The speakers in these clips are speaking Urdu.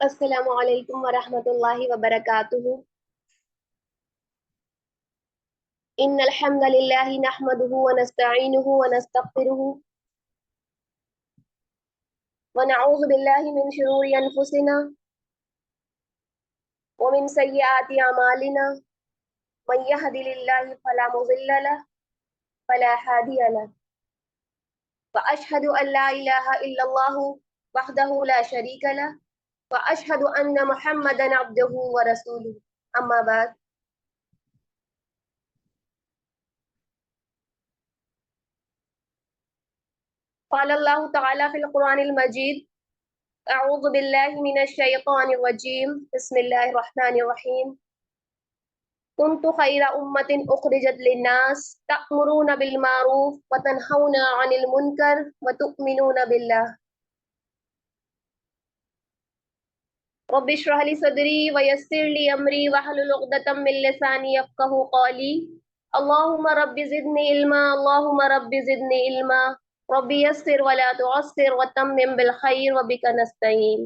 السلام علیکم ورحمۃ اللہ وبرکاتہ۔ ان الحمد للہ نحمده ونستعینه ونستغفره ونعوذ باللہ من شرور انفسنا ومن سیئات اعمالنا من يهد الله فلا مضل له ولا هادي له واشهد ان لا اله الا الله وحده لا شريك له واشهد ان محمدا عبده ورسوله اما بعد۔ قال الله تعالى في القرآن المجيد: اعوذ باللہ من الشیطان الرجیم، بسم اللہ الرحمن الرحیم۔ کنت خیر امت اخرجت للناس تأمرون بالمعروف وتنہون عن المنکر وتؤمنون باللہ۔ رب اشرح لي صدری ویسر لي امری واحلل عقدۃ من لسانی یفقهوا قولی۔ اللہم رب زدنی علما، اللہم رب زدنی علما، رب یسر ولا تعسر وتمم بالخیر وبک نستعین۔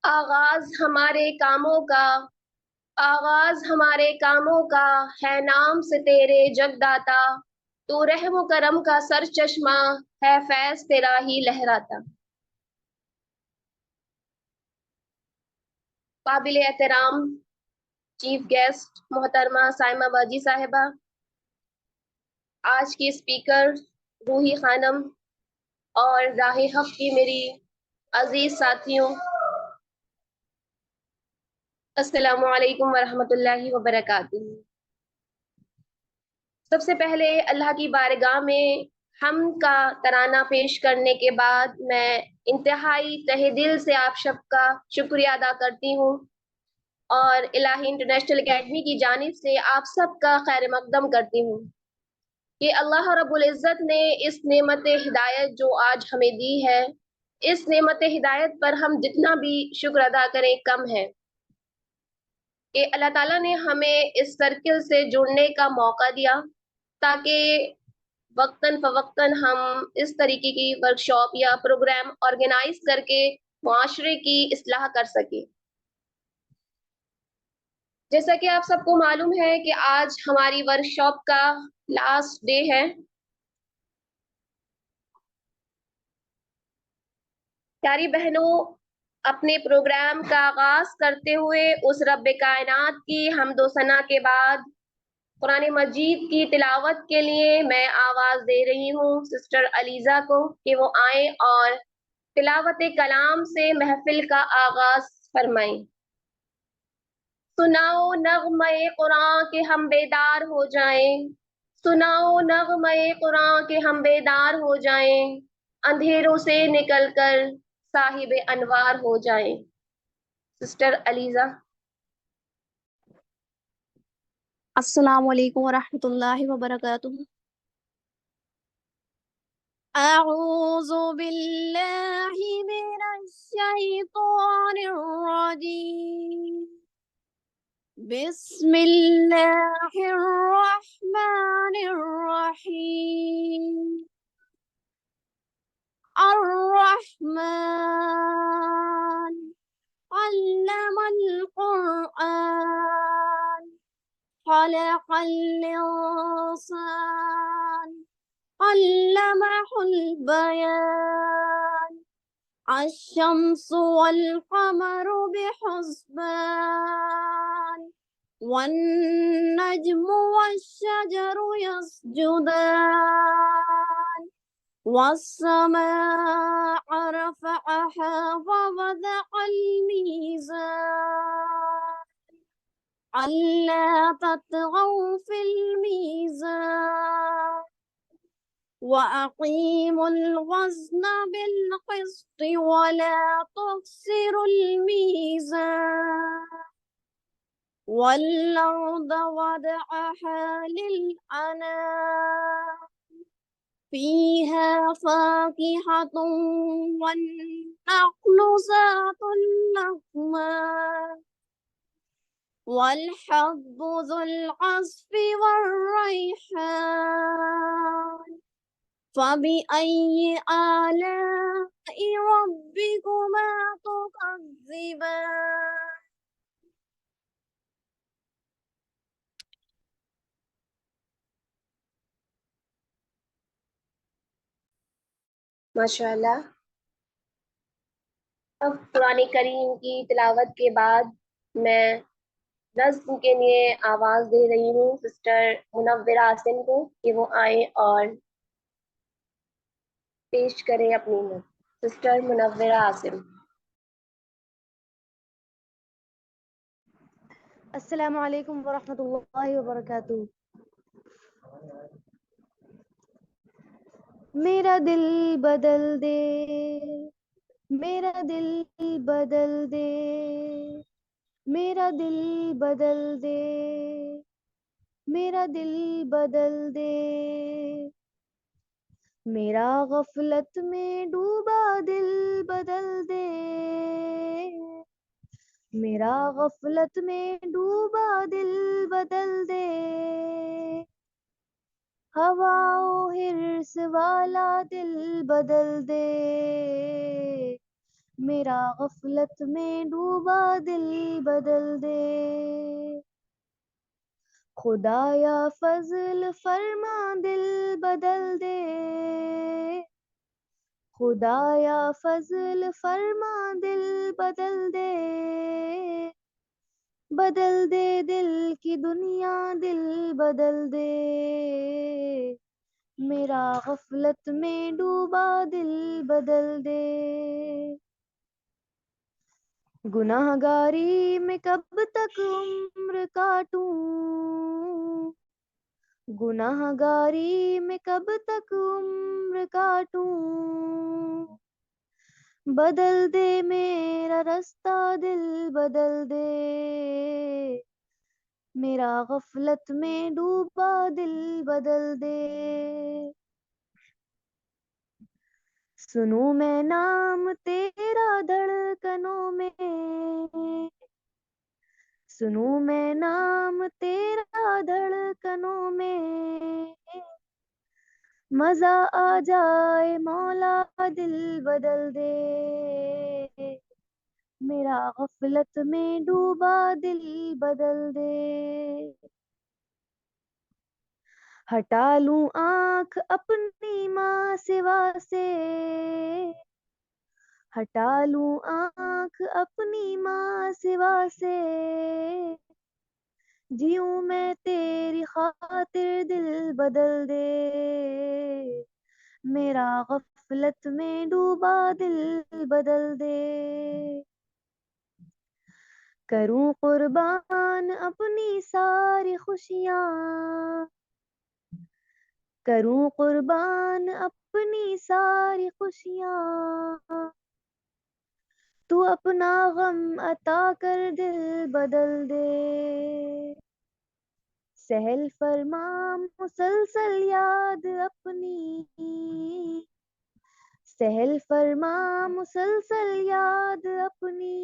آغاز ہمارے کاموں کا ہے نام سے تیرے جگ داتا، تو رحم و کرم کا سر چشمہ ہے فیض تیرا ہی لہراتا۔ قابل احترام چیف گیسٹ محترمہ سائمہ باجی صاحبہ، آج کی اسپیکر روحی خانم اور راہ حق کی میری عزیز ساتھیوں، السلام علیکم ورحمۃ اللہ وبرکاتہ۔ سب سے پہلے اللہ کی بارگاہ میں حمد کا ترانہ پیش کرنے کے بعد میں انتہائی تہ دل سے آپ سب کا شکریہ ادا کرتی ہوں اور الہی انٹرنیشنل اکیڈمی کی جانب سے آپ سب کا خیر مقدم کرتی ہوں کہ اللہ رب العزت نے اس نعمت ہدایت جو آج ہمیں دی ہے، اس نعمت ہدایت پر ہم جتنا بھی شکر ادا کریں کم ہے کہ اللہ تعالیٰ نے ہمیں اس سرکل سے جڑنے کا موقع دیا تاکہ وقتاً فوقتاً ہم اس طریقے کی ورکشاپ یا پروگرام آرگنائز کر کے معاشرے کی اصلاح کر سکیں۔ جیسا کہ آپ سب کو معلوم ہے کہ آج ہماری ورکشاپ کا لاسٹ ڈے ہے۔ پیاری بہنوں، اپنے پروگرام کا آغاز کرتے ہوئے اس رب کائنات کی حمد و ثنا کے بعد قرآن مجید کی تلاوت کے لیے میں آواز دے رہی ہوں سسٹر علیزہ کو کہ وہ آئیں اور تلاوت کلام سے محفل کا آغاز فرمائیں۔ سناؤ نغمہ قرآن کہ ہم بیدار ہو جائیں، سناؤ نغمہ قرآن کہ ہم بیدار ہو جائیں، اندھیروں سے نکل کر صاحب انوار ہو جائیں۔ سسٹر علیزہ۔ السلام علیکم ورحمۃ اللہ وبرکاتہ۔ اعوذ باللہ من الشیطان الرجیم، بسم اللہ الرحمن الرحیم۔ الرحمن علم القرآن، خلق الإنسان، علمه البيان، الشمس والقمر بحسبان، والنجم والشجر يسجدان، والسماء رفعها ووضع الميزان، ألا تطغوا في الميزان، وأقيموا الوزن بالقسط ولا تخسروا الميزان، والأرض وضعها للأنام، فيها فاكهة والنخل ذات الأكمام، والحب ذو العصف والريحان، فبأي آلاء ربكما تكذبان ماشاءاللہ. اب قرآن کریم کی تلاوت کے بعد میں نظم کے لیے آواز دے رہی ہوں سسٹر منورہ عاصم کو کہ وہ آئیں اور پیش کریں اپنی نظم. سسٹر منورہ عاصم. السلام علیکم ورحمۃ اللہ وبرکاتہ. میرا دل بدل دے، میرا دل بدل دے، میرا دل بدل دے، میرا دل بدل دے، میرا غفلت میں ڈوبا دل بدل دے، میرا غفلت میں ڈوبا دل بدل دے، ہوا و حرص والا دل بدل دے، میرا غفلت میں ڈوبا دل بدل دے، خدایا فضل فرما دل بدل دے، خدایا فضل فرما دل بدل دے، بدل دے دل کی دنیا دل بدل دے، میرا غفلت میں ڈوبا دل بدل دے، گناہ گاری میں کب تک عمر کاٹوں، گناہ گاری میں کب تک عمر کاٹوں، بدل دے میرا رستہ دل بدل دے، میرا غفلت میں ڈوبا دل بدل دے، سنوں میں نام تیرا دھڑکنوں میں، سنوں میں نام تیرا دھڑکنوں میں، مزہ آ جائے مولا دل بدل دے، میرا غفلت میں ڈوبا دل بدل دے، ہٹا لوں آنکھ اپنی ماں سوا سے، ہٹا لوں آنکھ اپنی ماں سوا سے، جیوں میں تیری خاطر دل بدل دے، میرا غفلت میں ڈوبا دل بدل دے، کروں قربان اپنی ساری خوشیاں، کروں قربان اپنی ساری خوشیاں، تو اپنا غم عطا کر دل بدل دے، سہل فرما مسلسل یاد اپنی، سہل فرما مسلسل یاد اپنی،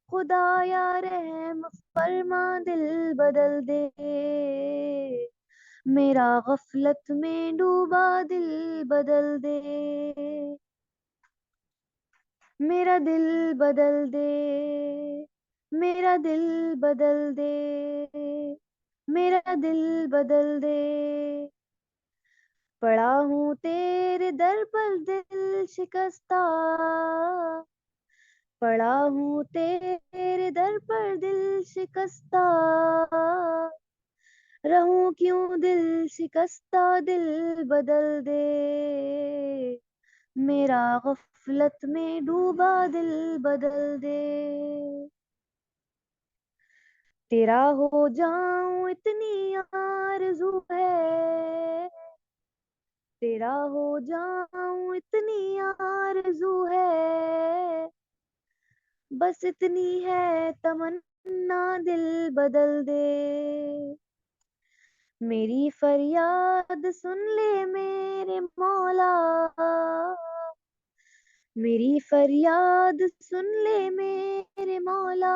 خدایا رحم فرما دل بدل دے، میرا غفلت میں ڈوبا دل بدل دے، میرا دل بدل دے، میرا دل بدل دے، میرا دل بدل دے، پڑا ہوں تیرے در پر دل شکستہ، پڑا ہوں تیرے در پر دل شکستہ، رہوں کیوں دل شکستہ دل بدل دے، میرا غفلت میں ڈوبا دل بدل دے، تیرا ہو جاؤں اتنی آرزو ہے، تیرا ہو جاؤں اتنی آرزو ہے، بس اتنی ہے تمنا دل بدل دے، میری فریاد سن لے میرے مولا، میری فریاد سن لے میرے مولا،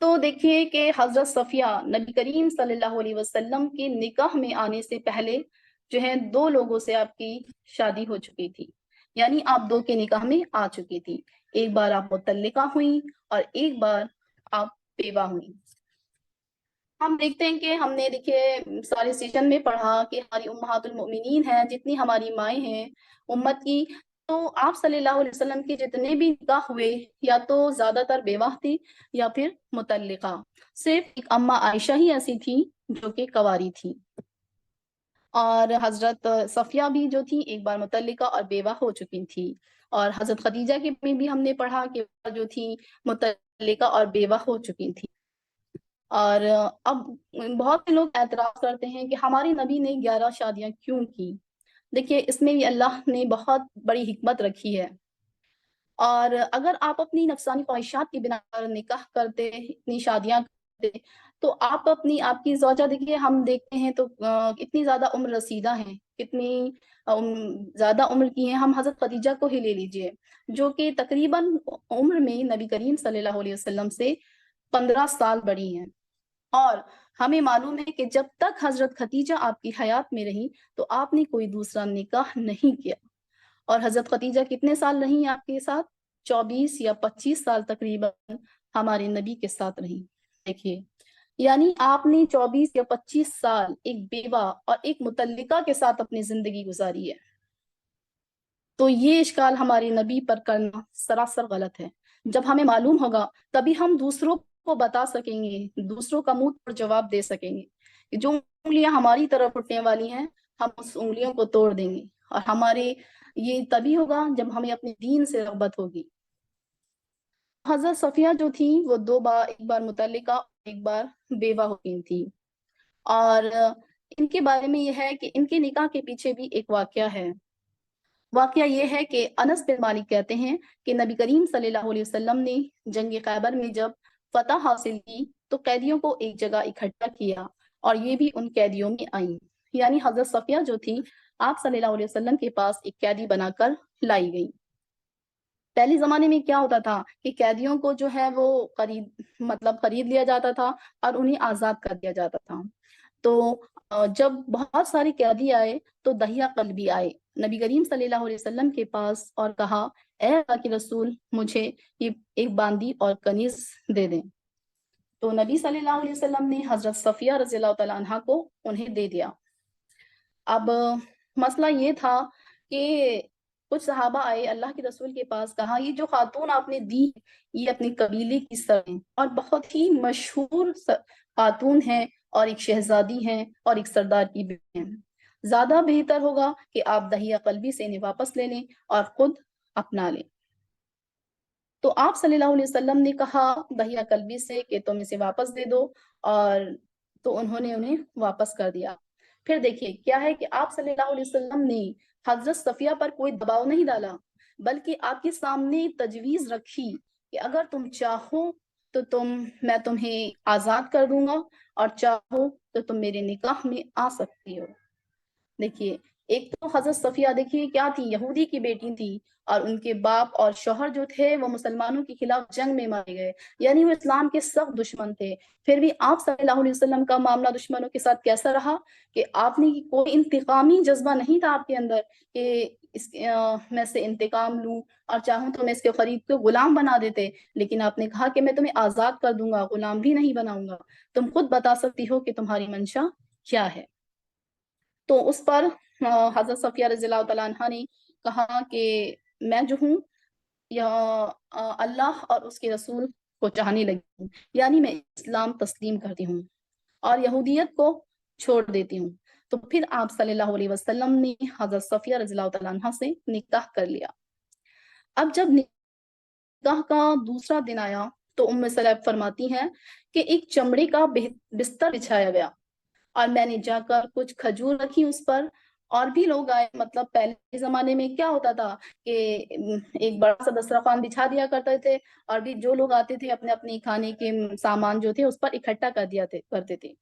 تو دیکھیے کہ حضرت صفیہ نبی کریم صلی اللہ علیہ وسلم کے نکاح میں آنے سے پہلے جو ہے 2 لوگوں سے آپ کی شادی ہو چکی تھی، یعنی آپ 2 کے نکاح میں آ چکی تھی. ایک بار آپ مطلقہ ہوئیں اور ایک بار آپ بیوہ ہوئیں. ہم دیکھتے ہیں کہ ہم نے دیکھیے سارے سیشن میں پڑھا کہ ہماری امہات المؤمنین ہیں، جتنی ہماری مائیں ہیں امت کی، تو آپ صلی اللہ علیہ وسلم کے جتنے بھی نکاح ہوئے یا تو زیادہ تر بیوہ تھی یا پھر مطلقہ. صرف ایک اماں عائشہ ہی ایسی تھی جو کہ کنواری تھی. اور حضرت صفیہ بھی جو تھی ایک بار مطلقہ اور بیوہ ہو چکی تھی. اور حضرت خدیجہ کے میں بھی ہم نے پڑھا کہ جو تھی مطلقہ اور بیوہ ہو چکی تھی. اور اب بہت سے لوگ اعتراض کرتے ہیں کہ ہمارے نبی نے 11 شادیاں کیوں کی. دیکھیے اس میں بھی اللہ نے بہت بڑی حکمت رکھی ہے. اور اگر آپ اپنی نفسانی خواہشات کی بنا پر نکاح کرتے، اتنی شادیاں کرتے، تو آپ کی زوجہ دیکھیے ہم دیکھتے ہیں تو اتنی زیادہ عمر رسیدہ ہیں، کتنی زیادہ عمر کی ہیں. ہم حضرت خدیجہ کو ہی لے لیجئے جو کہ تقریباً عمر میں نبی کریم صلی اللہ علیہ وسلم سے 15 سال بڑی ہیں. اور ہمیں معلوم ہے کہ جب تک حضرت خدیجہ آپ کی حیات میں رہی تو آپ نے کوئی دوسرا نکاح نہیں کیا. اور حضرت خدیجہ کتنے سال رہی آپ کے ساتھ؟ 24 یا 25 سال تقریباً ہمارے نبی کے ساتھ رہی. دیکھیے یعنی آپ نے 24 یا 25 سال ایک بیوہ اور ایک مطلقہ کے ساتھ اپنی زندگی گزاری ہے. تو یہ اشکال ہمارے نبی پر کرنا سراسر غلط ہے. جب ہمیں معلوم ہوگا تبھی ہم دوسروں کو بتا سکیں گے، دوسروں کا منہ پر جواب دے سکیں گے. جو انگلیاں ہماری طرف اٹھنے والی ہیں ہم اس انگلیوں کو توڑ دیں گے. اور ہمارے یہ تبھی ہوگا جب ہمیں اپنے دین سے رغبت ہوگی. حضرت صفیہ جو تھی وہ 2 بار، ایک بار مطلقہ ایک بار بیوہ ہو گئی تھی. اور ان کے بارے میں یہ ہے کہ ان کے نکاح کے پیچھے بھی ایک واقعہ ہے. واقعہ یہ ہے کہ انس بن مالک کہتے ہیں کہ نبی کریم صلی اللہ علیہ وسلم نے جنگ خیبر میں جب فتح حاصل کی تو قیدیوں کو ایک جگہ اکٹھا کیا اور یہ بھی ان قیدیوں میں آئیں. یعنی حضرت صفیہ جو تھی آپ صلی اللہ علیہ وسلم کے پاس ایک قیدی بنا کر لائی گئی. پہلے زمانے میں کیا ہوتا تھا کہ قیدیوں کو جو ہے وہ خرید لیا جاتا تھا اور انہیں آزاد کر دیا جاتا تھا. تو جب بہت سارے قیدی آئے تو دہیہ قلبی آئے نبی کریم صلی اللہ علیہ وسلم کے پاس اور کہا اے اللہ کے رسول مجھے یہ ایک باندی اور کنیز دے دیں. تو نبی صلی اللہ علیہ وسلم نے حضرت صفیہ رضی اللہ تعالیٰ عنہ کو انہیں دے دیا. اب مسئلہ یہ تھا کہ کچھ صحابہ آئے اللہ کے رسول کے پاس، کہا یہ جو خاتون آپ نے دی یہ اپنے قبیلے کی سر ہیں اور بہت ہی مشہور خاتون ہیں اور ایک شہزادی ہیں اور ایک سردار کی بیٹی ہیں. زیادہ بہتر ہوگا کہ آپ دہیہ قلبی سے انہیں واپس لے لیں اور خود اپنا لیں. تو آپ صلی اللہ علیہ وسلم نے کہا دہیہ قلبی سے کہ تم اسے واپس دے دو، اور تو انہوں نے انہیں واپس کر دیا. پھر دیکھیے کیا ہے کہ آپ صلی اللہ علیہ وسلم نے حضرت صفیہ پر کوئی دباؤ نہیں ڈالا، بلکہ آپ کے سامنے تجویز رکھی کہ اگر تم چاہو تو میں تمہیں آزاد کر دوں گا اور چاہو تو تم میرے نکاح میں آ سکتی ہو. دیکھیے ایک تو حضرت صفیہ دیکھیے کیا تھی، یہودی کی بیٹی تھی اور ان کے باپ اور شوہر جو تھے وہ مسلمانوں کے خلاف جنگ میں مارے گئے، یعنی وہ اسلام کے سخت دشمن تھے. پھر بھی آپ صلی اللہ علیہ وسلم کا معاملہ دشمنوں کے ساتھ کیسا رہا کہ آپ نے کوئی انتقامی جذبہ نہیں تھا آپ کے اندر کہ میں سے انتقام لوں اور چاہوں تو میں اس کے خرید کو غلام بنا دیتے، لیکن آپ نے کہا کہ میں تمہیں آزاد کر دوں گا، غلام بھی نہیں بناؤں گا، تم خود بتا سکتی ہو کہ تمہاری منشا کیا ہے. تو اس پر حضرت صفیہ رضی اللہ تعالیٰ عنہ نے کہا کہ میں جو ہوں یا اللہ اور اس کے رسول کو چاہنے لگی ہوں، یعنی میں اسلام تسلیم کرتی ہوں اور یہودیت کو چھوڑ دیتی ہوں. تو پھر آپ صلی اللہ علیہ وسلم نے حضرت صفیہ رضی اللہ تعالیٰ عنہ سے نکاح کر لیا. اب جب نکاح کا دوسرا دن آیا تو ام سلمہ فرماتی ہیں کہ ایک چمڑے کا بستر بچھایا گیا اور میں نے جا کر کچھ کھجور رکھی اس پر، اور بھی لوگ آئے. مطلب پہلے زمانے میں کیا ہوتا تھا کہ ایک بڑا سا دسترخوان بچھا دیا کرتے تھے اور بھی جو لوگ آتے تھے اپنے اپنے کھانے کے سامان جو تھے اس پر اکٹھا کر دیا کرتے تھے.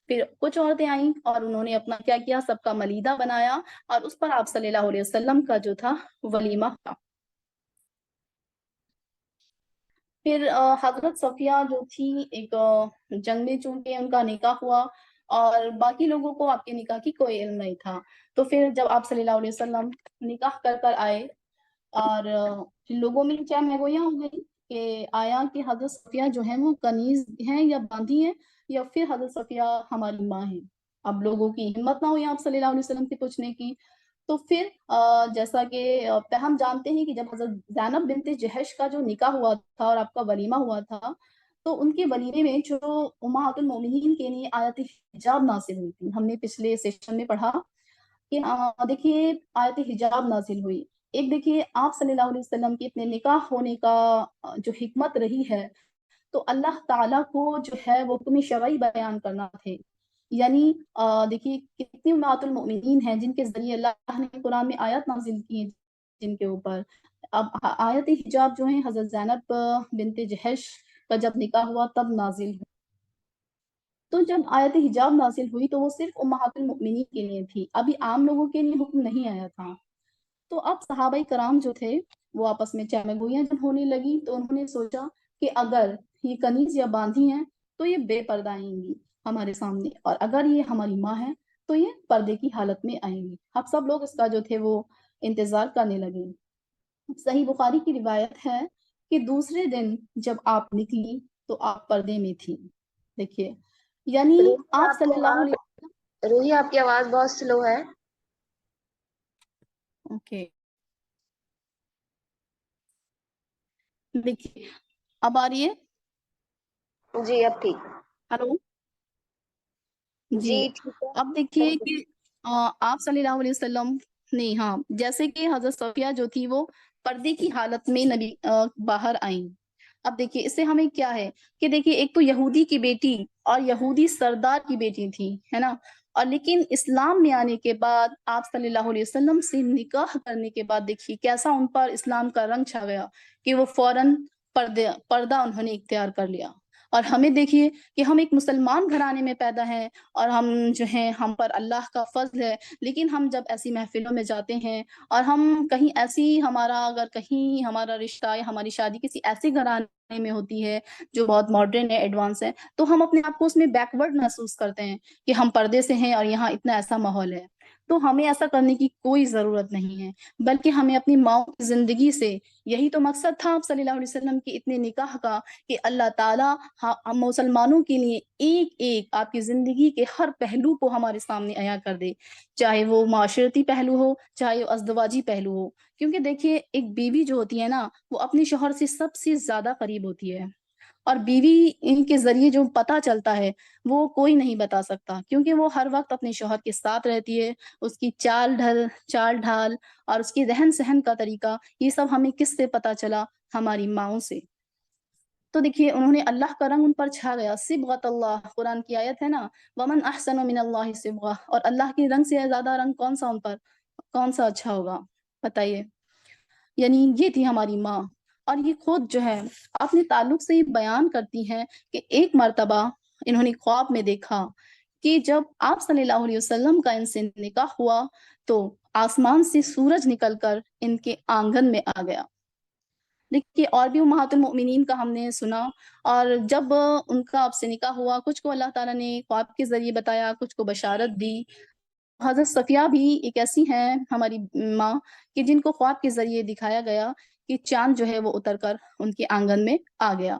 پھر کچھ عورتیں آئیں اور انہوں نے اپنا کیا کیا، سب کا ملیدہ بنایا اور اس پر آپ صلی اللہ علیہ وسلم کا جو تھا ولیمہ تھا. پھر حضرت صفیہ جو تھی ایک جنگ میں چونکہ ان کا نکاح ہوا اور باقی لوگوں کو آپ کے نکاح کی کوئی علم نہیں تھا، تو پھر جب آپ صلی اللہ علیہ وسلم نکاح کر آئے اور لوگوں میں چہ مہگویاں ہو گئی کہ آیا کہ حضرت صفیہ جو ہیں وہ کنیز ہیں یا باندھی ہیں یا پھر حضرت صفیہ ہماری ماں ہیں۔ اب لوگوں کی ہمت نہ ہوئی آپ صلی اللہ علیہ وسلم سے پوچھنے کی، تو پھر جیسا کہ ہم جانتے ہیں کہ جب حضرت زینب بنت جہش کا جو نکاح ہوا تھا اور آپ کا ولیمہ ہوا تھا، تو ان کے ولیمے میں جو امہات المومنین کے لیے آیت حجاب نازل ہوئی تھی، ہم نے پچھلے سیشن میں پڑھا کہ دیکھیے آیت حجاب نازل ہوئی۔ ایک دیکھیے آپ صلی اللہ علیہ وسلم کے اتنے نکاح ہونے کا جو حکمت رہی ہے، تو اللہ تعالیٰ کو جو ہے وہ حکم شرعی بیان کرنا تھے، یعنی دیکھیے کتنی امہات المؤمنین ہیں جن کے ذریعے اللہ نے قرآن میں آیات نازل کی ہیں جن کے اوپر۔ اب آیت حجاب جو ہیں حضرت زینب بنت جہش کا جب نکاح ہوا تب نازل ہوئی، تو جب آیت حجاب نازل ہوئی تو وہ صرف امہات المؤمنین کے لیے تھی، ابھی عام لوگوں کے لیے حکم نہیں آیا تھا۔ تو اب صحابہ کرام جو تھے وہ آپس میں چہ مگویاں جب ہونے لگی تو انہوں نے سوچا کہ اگر یہ کنیز یا باندھی ہیں تو یہ بے پردہ آئیں گی ہمارے سامنے، اور اگر یہ ہماری ماں ہے تو یہ پردے کی حالت میں آئیں گی۔ اب سب لوگ اس کا جو تھے وہ انتظار کرنے لگے۔ صحیح بخاری کی روایت ہے کہ دوسرے دن جب آپ نکلی تو آپ پردے میں تھی۔ دیکھیے یعنی آپ صلی اللہ علیہ روحی آپ کی آواز بہت سلو ہے۔ اوکے دیکھیے اب آ رہی ہے؟ جی اب ٹھیک۔ ہلو جی ٹھیک ہے۔ اب دیکھیے کہ آپ صلی اللہ علیہ وسلم نے جیسے کہ حضرت صفیہ جو تھی وہ پردے کی حالت میں نبی باہر آئیں۔ اب دیکھیے اس سے ہمیں کیا ہے کہ دیکھیے ایک تو یہودی کی بیٹی اور یہودی سردار کی بیٹی تھی، ہے نا، اور لیکن اسلام میں آنے کے بعد آپ صلی اللہ علیہ وسلم سے نکاح کرنے کے بعد دیکھیے کیسا ان پر اسلام کا رنگ چھا گیا کہ وہ فوراً پردہ انہوں نے اختیار کر لیا۔ اور ہمیں دیکھیے کہ ہم ایک مسلمان گھرانے میں پیدا ہیں اور ہم جو ہیں ہم پر اللہ کا فضل ہے، لیکن ہم جب ایسی محفلوں میں جاتے ہیں اور ہم کہیں ایسی اگر کہیں ہمارا رشتہ یا ہماری شادی کسی ایسے گھرانے میں ہوتی ہے جو بہت ماڈرن ہے، ایڈوانس ہے، تو ہم اپنے آپ کو اس میں بیکورڈ محسوس کرتے ہیں کہ ہم پردے سے ہیں اور یہاں اتنا ایسا ماحول ہے۔ تو ہمیں ایسا کرنے کی کوئی ضرورت نہیں ہے، بلکہ ہمیں اپنی ماؤں کی زندگی سے، یہی تو مقصد تھا آپ صلی اللہ علیہ وسلم کے اتنے نکاح کا کہ اللہ تعالیٰ مسلمانوں کے لیے ایک ایک آپ کی زندگی کے ہر پہلو کو ہمارے سامنے عیاں کر دے، چاہے وہ معاشرتی پہلو ہو، چاہے وہ ازدواجی پہلو ہو۔ کیونکہ دیکھیے ایک بیوی جو ہوتی ہے نا وہ اپنے شوہر سے سب سے زیادہ قریب ہوتی ہے، اور بیوی ان کے ذریعے جو پتہ چلتا ہے وہ کوئی نہیں بتا سکتا، کیونکہ وہ ہر وقت اپنے شوہر کے ساتھ رہتی ہے، اس کی چال ڈھال اور اس کی رہن سہن کا طریقہ، یہ سب ہمیں کس سے پتہ چلا؟ ہماری ماؤں سے۔ تو دیکھیے انہوں نے اللہ کا رنگ ان پر چھا گیا، صبغۃ اللہ، قرآن کی آیت ہے نا، ومن احسن من اللہ صبغہ، اور اللہ کے رنگ سے زیادہ رنگ کون سا ان پر کون سا اچھا ہوگا بتائیے؟ یعنی یہ تھی ہماری ماں، اور یہ خود جو ہے اپنے تعلق سے یہ بیان کرتی ہیں کہ ایک مرتبہ انہوں نے خواب میں دیکھا کہ جب آپ صلی اللہ علیہ وسلم کا ان سے نکاح ہوا تو آسمان سے سورج نکل کر ان کے آنگن میں آ گیا۔ دیکھیے اور بھی امہات المؤمنین کا ہم نے سنا، اور جب ان کا آپ سے نکاح ہوا کچھ کو اللہ تعالیٰ نے خواب کے ذریعے بتایا، کچھ کو بشارت دی۔ حضرت صفیہ بھی ایک ایسی ہیں ہماری ماں کہ جن کو خواب کے ذریعے دکھایا گیا کہ چاند جو ہے وہ اتر کر ان کے آنگن میں آ گیا۔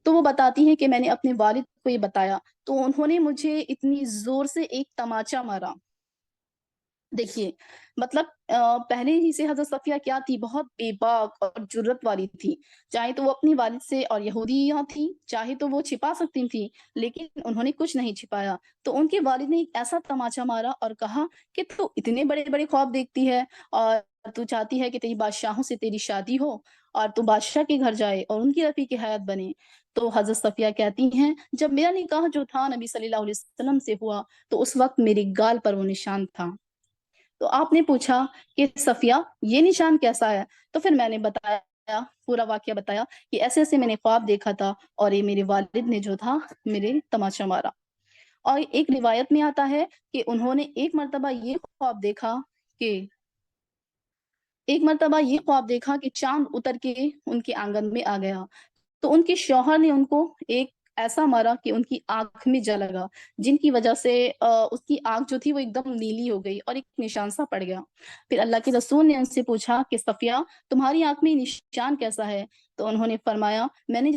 تو وہ بتاتی ہیں کہ میں نے اپنے والد کو یہ بتایا تو انہوں نے مجھے اتنی زور سے ایک تماچا مارا۔ دیکھیے مطلب پہلے ہی سے حضرت صفیہ کیا تھی؟ بہت بے باک اور جرت والی تھی، چاہے تو وہ اپنی والد سے اور یہودیاں تھی، چاہے تو وہ چھپا سکتی تھی، لیکن انہوں نے کچھ نہیں چھپایا۔ تو ان کے والد نے ایک ایسا تماچا مارا اور کہا کہ تو اتنے بڑے بڑے خواب دیکھتی ہے اور تو چاہتی ہے کہ تیری بادشاہوں سے تیری شادی ہو اور تو بادشاہ کے گھر جائے اور ان کی رفیق حیات بنے۔ تو حضرت صفیہ کہتی ہیں جب میرا نکاح جو تھا نبی صلی اللہ علیہ وسلم سے ہوا تو اس وقت میرے گال پر وہ نشان تھا۔ تو آپ نے پوچھا کہ صفیہ یہ نشان کیسا ہے؟ تو پھر میں نے بتایا، پورا واقعہ بتایا کہ ایسے ایسے میں نے خواب دیکھا تھا اور یہ میرے والد نے جو تھا میرے تماچا مارا۔ اور ایک روایت میں آتا ہے کہ انہوں نے ایک مرتبہ یہ خواب دیکھا کہ چاند اتر کے ان کے آنگن میں آ گیا۔ تو ان کے شوہر نے ان کو ایک ایسا مارا کہ ان کی آنکھ میں جا لگا، جن کی وجہ سے اس کی آنکھ جو تھی وہ ایک دم نیلی ہو گئی اور ایک نشان سا پڑ گیا۔ پھر اللہ کے رسول نے ان سے پوچھا کہ صفیہ تمہاری آنکھ میں نشان کیسا ہے؟ تو انہوں نے فرمایا میں نے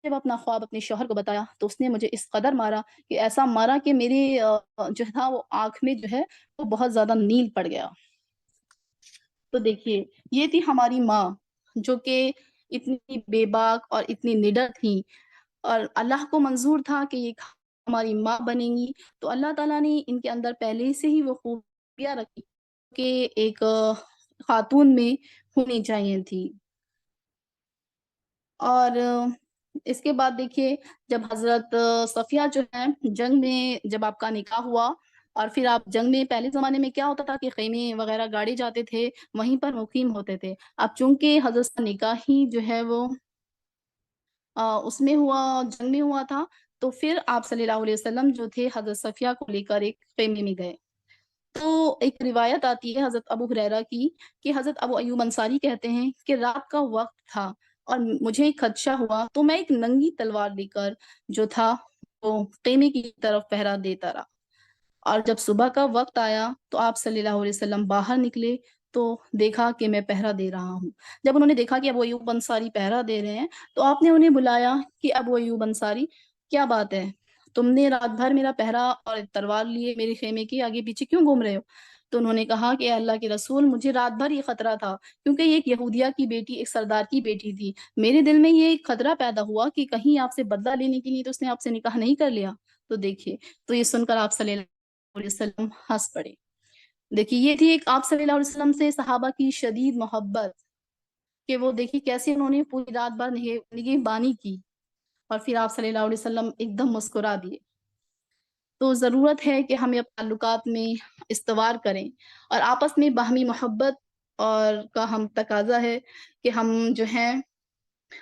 جب اپنا خواب اپنے شوہر کو بتایا تو اس نے مجھے اس قدر مارا کہ ایسا مارا کہ میری جو تھا وہ آنکھ میں جو ہے وہ بہت زیادہ نیل پڑ گیا۔ تو دیکھیے یہ تھی ہماری ماں جو کہ اتنی بے باک اور اتنی نڈر تھی، اور اللہ کو منظور تھا کہ یہ ہماری ماں بنیں گی، تو اللہ تعالیٰ نے ان کے اندر پہلے سے ہی وہ خوبیاں رکھی کہ ایک خاتون میں ہونی چاہیے تھی۔ اور اس کے بعد دیکھیے جب حضرت صفیہ جو ہے جنگ میں جب آپ کا نکاح ہوا، اور پھر آپ جنگ میں پہلے زمانے میں کیا ہوتا تھا کہ خیمے وغیرہ گاڑے جاتے تھے، وہیں پر مقیم ہوتے تھے۔ اب چونکہ حضرت کا نکاح ہی جو ہے وہ اس میں ہوا، جنگ میں ہوا تھا، تو پھر آپ صلی اللہ علیہ وسلم جو تھے حضرت صفیہ کو لے کر ایک خیمے میں گئے۔ تو ایک روایت آتی ہے حضرت ابو ہریرہ کی کہ حضرت ابو ایوب انصاری کہتے ہیں کہ رات کا وقت تھا اور مجھے ایک خدشہ ہوا، تو میں ایک ننگی تلوار لے کر جو تھا وہ خیمے کی طرف پہرا دیتا رہا، اور جب صبح کا وقت آیا تو آپ صلی اللہ علیہ وسلم باہر نکلے تو دیکھا کہ میں پہرا دے رہا ہوں۔ جب انہوں نے دیکھا کہ ابو ایوب انصاری پہرا دے رہے ہیں تو آپ نے انہیں بلایا کہ ابو ایوب انصاری کیا بات ہے، تم نے رات بھر میرا پہرا اور تلوار لیے میرے خیمے کے آگے پیچھے کیوں گھوم رہے ہو؟ تو انہوں نے کہا کہ اے اللہ کے رسول مجھے رات بھر یہ خطرہ تھا، کیونکہ یہ ایک یہودیہ کی بیٹی ایک سردار کی بیٹی تھی، میرے دل میں یہ ایک خطرہ پیدا ہوا کہ کہیں آپ سے بدلہ لینے کے لیے تو اس نے آپ سے نکاح نہیں کر لیا۔ تو دیکھیے تو یہ سن کر آپ صلی اللہ علیہ وسلم ہنس پڑے۔ دیکھیے یہ تھی ایک آپ صلی اللہ علیہ وسلم سے صحابہ کی شدید محبت، کہ وہ دیکھیے کیسے انہوں نے پوری رات بھر نگہبانی کی اور پھر آپ صلی اللہ علیہ وسلم ایک دم مسکرا دیے۔ تو ضرورت ہے کہ ہمیں اپنے تعلقات میں استوار کریں، اور آپس میں باہمی محبت اور کا ہم تقاضا ہے کہ ہم جو ہیں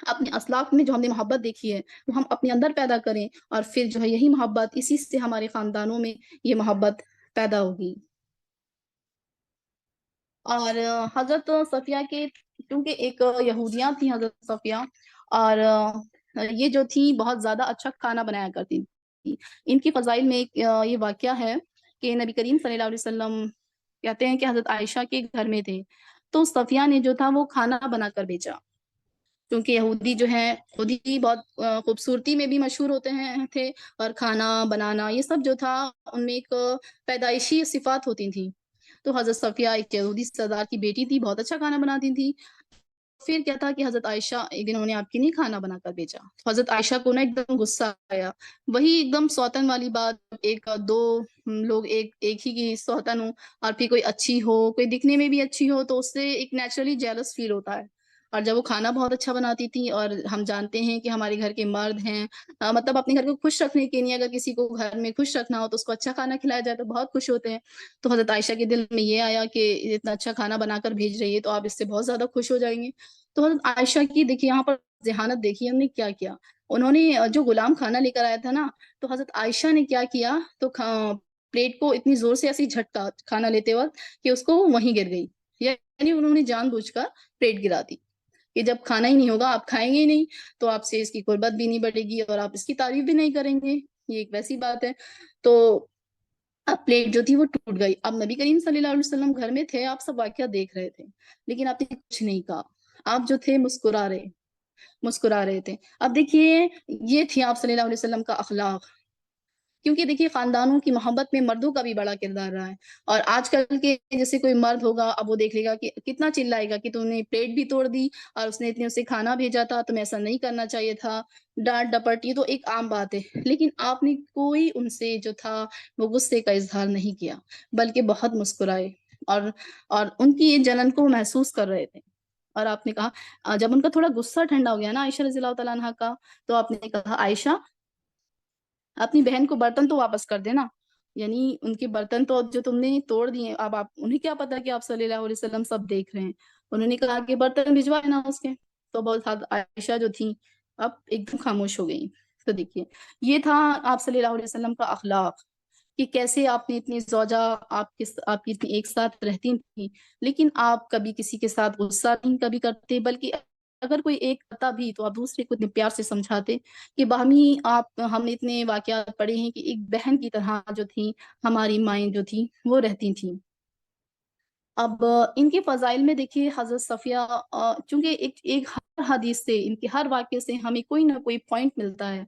اپنے اسلاف میں جو ہم نے محبت دیکھی ہے وہ ہم اپنے اندر پیدا کریں، اور پھر جو ہے یہی محبت اسی سے ہمارے خاندانوں میں یہ محبت پیدا ہوگی۔ اور حضرت صفیہ کے کیونکہ ایک یہودیاں تھیں حضرت صفیہ، اور یہ جو تھی بہت زیادہ اچھا کھانا بنایا کرتی تھی۔ ان کی فضائل میں ایک یہ واقعہ ہے کہ نبی کریم صلی اللہ علیہ وسلم کہتے ہیں کہ حضرت عائشہ کے گھر میں تھے، تو صفیہ نے جو تھا وہ کھانا بنا کر بیچا، کیونکہ یہودی جو ہیں خود ہی بہت خوبصورتی میں بھی مشہور ہوتے ہیں تھے، اور کھانا بنانا یہ سب جو تھا ان میں ایک پیدائشی صفات ہوتی تھیں۔ تو حضرت صفیہ ایک یہودی سردار کی بیٹی تھی، بہت اچھا کھانا بناتی تھی۔ پھر کیا تھا کہ حضرت عائشہ ایک دن انہوں نے آپ کے لیے کھانا بنا کر بیچا، تو حضرت عائشہ کو نا ایک دم غصہ آیا، وہی ایک دم سوتن والی بات، ایک دو لوگ ایک ہی کی سوتن ہو، اور پھر کوئی اچھی ہو، کوئی دکھنے میں بھی اچھی ہو، تو اس سے ایک نیچرلی جیلس فیل ہوتا ہے۔ اور جب وہ کھانا بہت اچھا بناتی تھی، اور ہم جانتے ہیں کہ ہمارے گھر کے مرد ہیں مطلب اپنے گھر کو خوش رکھنے کے لیے اگر کسی کو گھر میں خوش رکھنا ہو تو اس کو اچھا کھانا کھلایا جائے تو بہت خوش ہوتے ہیں۔ تو حضرت عائشہ کے دل میں یہ آیا کہ اتنا اچھا کھانا بنا کر بھیج رہی ہے تو آپ اس سے بہت زیادہ خوش ہو جائیں گے۔ تو حضرت عائشہ کی دیکھیے یہاں پر ذہانت دیکھیے انہوں نے کیا کیا، انہوں نے جو غلام کھانا لے کر آیا تھا نا، تو حضرت عائشہ نے کیا کیا، تو پلیٹ کو اتنی زور سے ایسی جھٹکا کھانا لیتے وقت کہ اس کو وہیں گر گئی، یعنی انہوں نے جان بوجھ کر پلیٹ گرا دی کہ جب کھانا ہی نہیں ہوگا، آپ کھائیں گے ہی نہیں، تو آپ سے اس کی قربت بھی نہیں بڑھے گی اور آپ اس کی تعریف بھی نہیں کریں گے، یہ ایک ویسی بات ہے۔ تو اب پلیٹ جو تھی وہ ٹوٹ گئی۔ اب نبی کریم صلی اللہ علیہ وسلم گھر میں تھے، آپ سب واقعہ دیکھ رہے تھے، لیکن آپ نے کچھ نہیں کہا، آپ جو تھے مسکرا رہے تھے۔ اب دیکھیے یہ تھی آپ صلی اللہ علیہ وسلم کا اخلاق، کیونکہ دیکھیے خاندانوں کی محبت میں مردوں کا بھی بڑا کردار رہا ہے، اور آج کل کے جیسے کوئی مرد ہوگا اب وہ دیکھ لے گا کہ کتنا چلائے گا کہ تم نے پلیٹ بھی توڑ دی اور اس نے اتنے اسے کھانا بھیجا تھا، تمہیں ایسا نہیں کرنا چاہیے تھا، ڈانٹ ڈپٹ، یہ تو ایک عام بات ہے۔ لیکن آپ نے کوئی ان سے جو تھا وہ غصے کا اظہار نہیں کیا، بلکہ بہت مسکرائے، اور ان کی یہ جلن کو محسوس کر رہے تھے۔ اور آپ نے کہا جب ان کا تھوڑا غصہ ٹھنڈا ہو گیا نا عائشہ رضی اللہ تعالیٰ عنہا کا، تو آپ نے کہا عائشہ اپنی بہن کو برتن تو واپس کر دینا، یعنی ان کے برتن تو جو تم نے توڑ دیے، اب آپ انہیں کیا پتا کہ آپ صلی اللہ علیہ وسلم سب دیکھ رہے ہیں، انہوں نے کہا کہ برتن بھجوا دینا اس کے، تو بہت عائشہ جو تھی اب ایک دم خاموش ہو گئی۔ تو دیکھیے یہ تھا آپ صلی اللہ علیہ وسلم کا اخلاق، کہ کیسے آپ نے اتنی زوجہ آپ کی اتنی ایک ساتھ رہتی تھی، لیکن آپ کبھی کسی کے ساتھ غصہ نہیں کبھی کرتے، بلکہ اگر کوئی ایک کرتا بھی تو آپ دوسرے کو اتنے پیار سے سمجھاتے کہ باہمی ہم نے اتنے واقعات پڑھے ہیں کہ ایک بہن کی طرح جو تھی ہماری مائیں جو تھی وہ رہتی تھیں۔ اب ان کے فضائل میں دیکھیے حضرت صفیہ چونکہ ایک ہر حدیث سے ان کے ہر واقعے سے ہمیں کوئی نہ کوئی پوائنٹ ملتا ہے،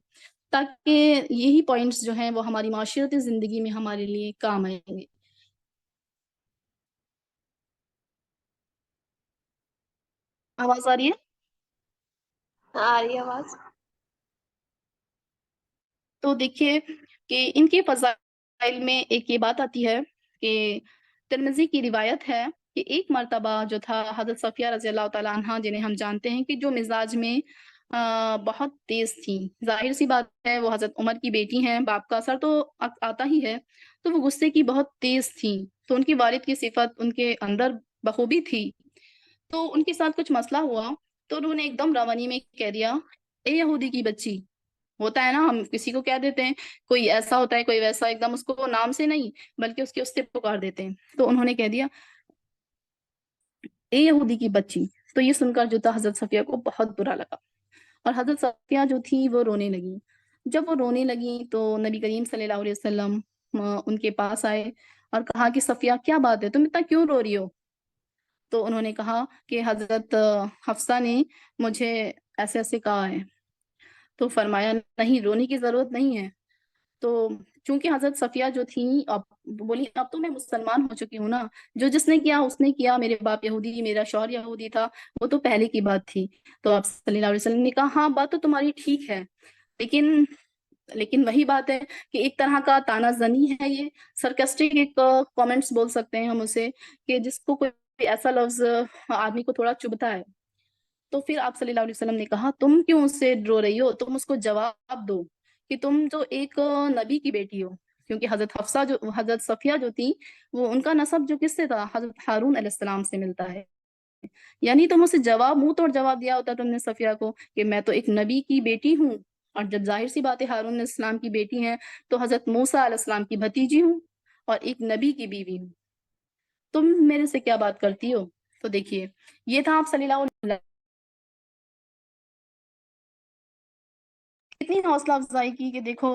تاکہ یہی پوائنٹس جو ہیں وہ ہماری معاشرتی زندگی میں ہمارے لیے کام آئیں گے۔ آواز آ رہی ہے؟ آ رہی ہے آواز؟ تو دیکھیے کہ ان کے فضائل میں ایک یہ بات آتی ہے کہ ترمذی کی روایت ہے کہ ایک مرتبہ جو تھا حضرت صفیہ رضی اللہ تعالیٰ عنہ، جنہیں ہم جانتے ہیں کہ جو مزاج میں بہت تیز تھی، ظاہر سی بات ہے وہ حضرت عمر کی بیٹی ہیں، باپ کا اثر تو آتا ہی ہے، تو وہ غصے کی بہت تیز تھی، تو ان کی والد کی صفت ان کے اندر بخوبی تھی، تو ان کے ساتھ کچھ مسئلہ ہوا تو انہوں نے ایک دم روانی میں کہہ دیا، اے یہودی کی بچی۔ ہوتا ہے نا، ہم کسی کو کہہ دیتے ہیں، کوئی ایسا ہوتا ہے کوئی ویسا، ایک دم اس کو نام سے نہیں بلکہ اس سے پکار دیتے ہیں، تو انہوں نے کہہ دیا اے یہودی کی بچی۔ تو یہ سن کر جو تھا حضرت صفیہ کو بہت برا لگا، اور حضرت صفیہ جو تھی وہ رونے لگی۔ جب وہ رونے لگی تو نبی کریم صلی اللہ علیہ وسلم ان کے پاس آئے اور کہا کہ صفیہ کیا بات ہے، تم اتنا کیوں رو رہی ہو؟ تو انہوں نے کہا کہ حضرت حفصہ نے مجھے ایسے ایسے کہا ہے، تو فرمایا نہیں، رونے کی ضرورت نہیں ہے۔ تو چونکہ حضرت صفیہ جو تھی اب بولی اب تو میں مسلمان ہو چکی ہوں نا، جو جس نے کیا اس نے کیا، میرے باپ یہودی، میرا شوہر یہودی تھا، وہ تو پہلے کی بات تھی۔ تو آپ صلی اللہ علیہ وسلم نے کہا ہاں بات تو تمہاری ٹھیک ہے، لیکن وہی بات ہے کہ ایک طرح کا تانا زنی ہے، یہ سرکسٹک ایک کامنٹس بول سکتے ہیں ہم اسے، کہ جس کو کوئی ایسا لفظ آدمی کو تھوڑا چبھتا ہے۔ تو پھر آپ صلی اللہ علیہ وسلم نے کہا تم کیوں اس سے رو رہی ہو، تم اس کو جواب دو کہ تم جو ایک نبی کی بیٹی ہو، کیونکہ حضرت صفیہ جو تھی وہ ان کا نسب جو کس سے تھا، حضرت ہارون علیہ السلام سے ملتا ہے، یعنی تم اسے منہ توڑ جواب دیا ہوتا تم نے صفیہ کو کہ میں تو ایک نبی کی بیٹی ہوں، اور جب ظاہر سی بات ہے ہارون علیہ السلام کی بیٹی ہیں تو حضرت موسیٰ علیہ السلام کی بھتیجی ہوں اور ایک نبی کی بیوی ہوں، تم میرے سے کیا بات کرتی ہو؟ تو دیکھیے یہ تھا آپ صلی اللہ علیہ وسلم اتنی حوصلہ افزائی کی کہ دیکھو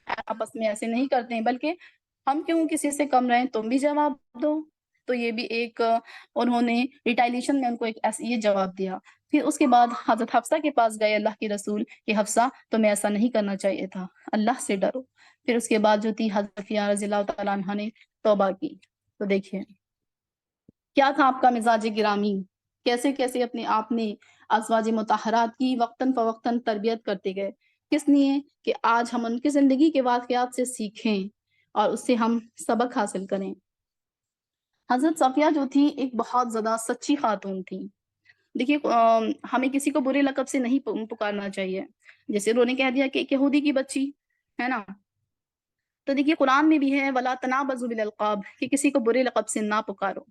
آپس میں ایسے نہیں کرتے ہیں، بلکہ ہم کیوں کسی سے کم رہیں، تم بھی جواب دو۔ تو یہ بھی ایک انہوں نے ریٹائلیشن میں ان کو ایک یہ جواب دیا۔ پھر اس کے بعد حضرت حفصہ کے پاس گئے اللہ کے رسول کہ حفصہ تمہیں ایسا نہیں کرنا چاہیے تھا، اللہ سے ڈرو۔ پھر اس کے بعد جو تھی حضرت صفیہ رضی اللہ تعالیٰ عنہ نے توبہ کی۔ تو دیکھیے کیا تھا آپ کا مزاج گرامی، کیسے کیسے اپنے آپ نے ازواج مطہرات کی وقتاً فوقتاً تربیت کرتے گئے، کس لیے کہ آج ہم ان کی زندگی کے واقعات سے سیکھیں اور اس سے ہم سبق حاصل کریں۔ حضرت صفیہ جو تھی ایک بہت زیادہ سچی خاتون تھی۔ دیکھیے ہمیں کسی کو برے لقب سے نہیں پکارنا چاہیے، جیسے انہوں نے کہہ دیا کہ ایک یہودی کی بچی ہے نا، تو دیکھیے قرآن میں بھی ہے وَلَا تَنَابَزُوا بِالْأَلْقَابِ کہ کسی کو برے لقب سے نہ پکارو۔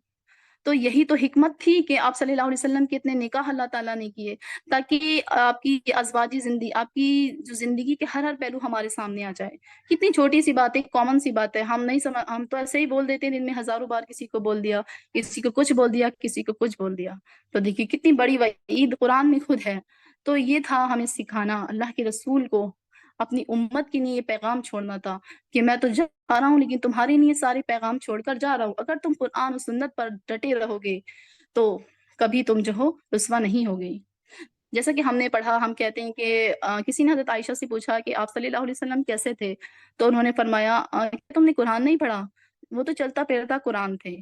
تو یہی تو حکمت تھی کہ آپ صلی اللہ علیہ وسلم کے اتنے نکاح اللہ تعالیٰ نے کیے، تاکہ آپ کی ازواجی زندگی، آپ کی جو زندگی کے ہر پہلو ہمارے سامنے آ جائے۔ کتنی چھوٹی سی بات ہے، کامن سی بات ہے، ہم تو ایسے ہی بول دیتے ہیں، دن میں ہزاروں بار کسی کو بول دیا، کسی کو کچھ بول دیا، کسی کو کچھ بول دیا۔ تو دیکھیے کتنی بڑی وعید قرآن میں خود ہے۔ تو یہ تھا ہمیں سکھانا، اللہ کے رسول کو اپنی امت کے لیے یہ پیغام چھوڑنا تھا کہ میں تو جا رہا ہوں لیکن تمہارے لیے سارے پیغام چھوڑ کر جا رہا ہوں، اگر تم قرآن و سنت پر ڈٹے رہو گے تو کبھی تم جو ہو رسوا نہیں ہوگے۔ جیسا کہ ہم نے پڑھا، ہم کہتے ہیں کہ کسی نے حضرت عائشہ سے پوچھا کہ آپ صلی اللہ علیہ وسلم کیسے تھے، تو انہوں نے فرمایا کہ تم نے قرآن نہیں پڑھا، وہ تو چلتا پھرتا قرآن تھے۔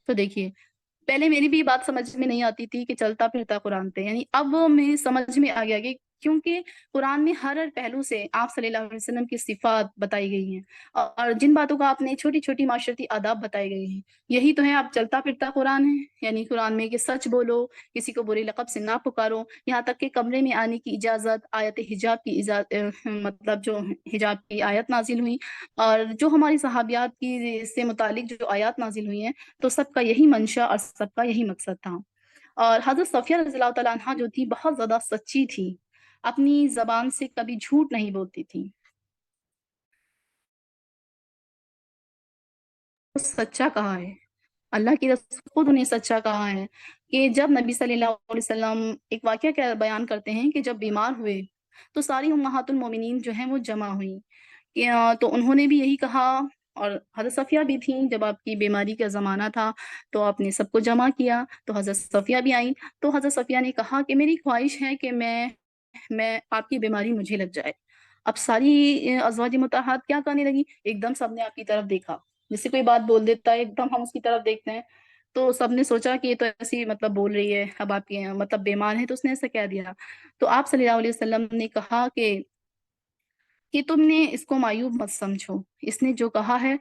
تو دیکھیے پہلے میری بھی بات سمجھ میں نہیں آتی تھی کہ چلتا پھرتا قرآن تھے، یعنی اب میری سمجھ میں آ گیا کہ کیونکہ قرآن میں ہر پہلو سے آپ صلی اللہ علیہ وسلم کی صفات بتائی گئی ہیں، اور جن باتوں کا آپ نے چھوٹی چھوٹی معاشرتی آداب بتائے گئے ہیں، یہی تو ہے آپ چلتا پھرتا قرآن ہے۔ یعنی قرآن میں کہ سچ بولو، کسی کو برے لقب سے نہ پکارو، یہاں تک کہ کمرے میں آنے کی اجازت، آیت حجاب کی مطلب جو حجاب کی آیت نازل ہوئی، اور جو ہماری صحابیات کی سے متعلق جو آیات نازل ہوئی ہیں، تو سب کا یہی منشا اور سب کا یہی مقصد تھا۔ اور حضرت صفیہ رضی اللہ تعالیٰ عنہ جو تھی بہت زیادہ سچی تھی، اپنی زبان سے کبھی جھوٹ نہیں بولتی تھی، سچا کہا ہے۔ اللہ کی رسول خود انہیں سچا کہا ہے کہ جب نبی صلی اللہ علیہ وسلم ایک واقعہ کیا بیان کرتے ہیں کہ جب بیمار ہوئے تو ساری امہات المومنین جو ہیں وہ جمع ہوئی تو انہوں نے بھی یہی کہا، اور حضرت صفیہ بھی تھیں، جب آپ کی بیماری کا زمانہ تھا تو آپ نے سب کو جمع کیا، تو حضرت صفیہ بھی آئیں، تو حضرت صفیہ نے کہا کہ میری خواہش ہے کہ میں آپ کی بیماری مجھے لگ جائے۔ اب ساری ازواج مطہرات کیا کرنے لگی، ایک دم سب نے آپ کی طرف دیکھا، جیسے کوئی بات بول دیتا ہے ایک دم ہم اس کی طرف دیکھتے ہیں، تو سب نے سوچا کہ یہ تو ایسی مطلب بول رہی ہے، اب آپ کی مطلب بیمار ہے تو اس نے ایسا کہہ دیا۔ تو آپ صلی اللہ علیہ وسلم نے کہا کہ تم نے اس کو معیوب مت سمجھو، اس نے جو کہا ہے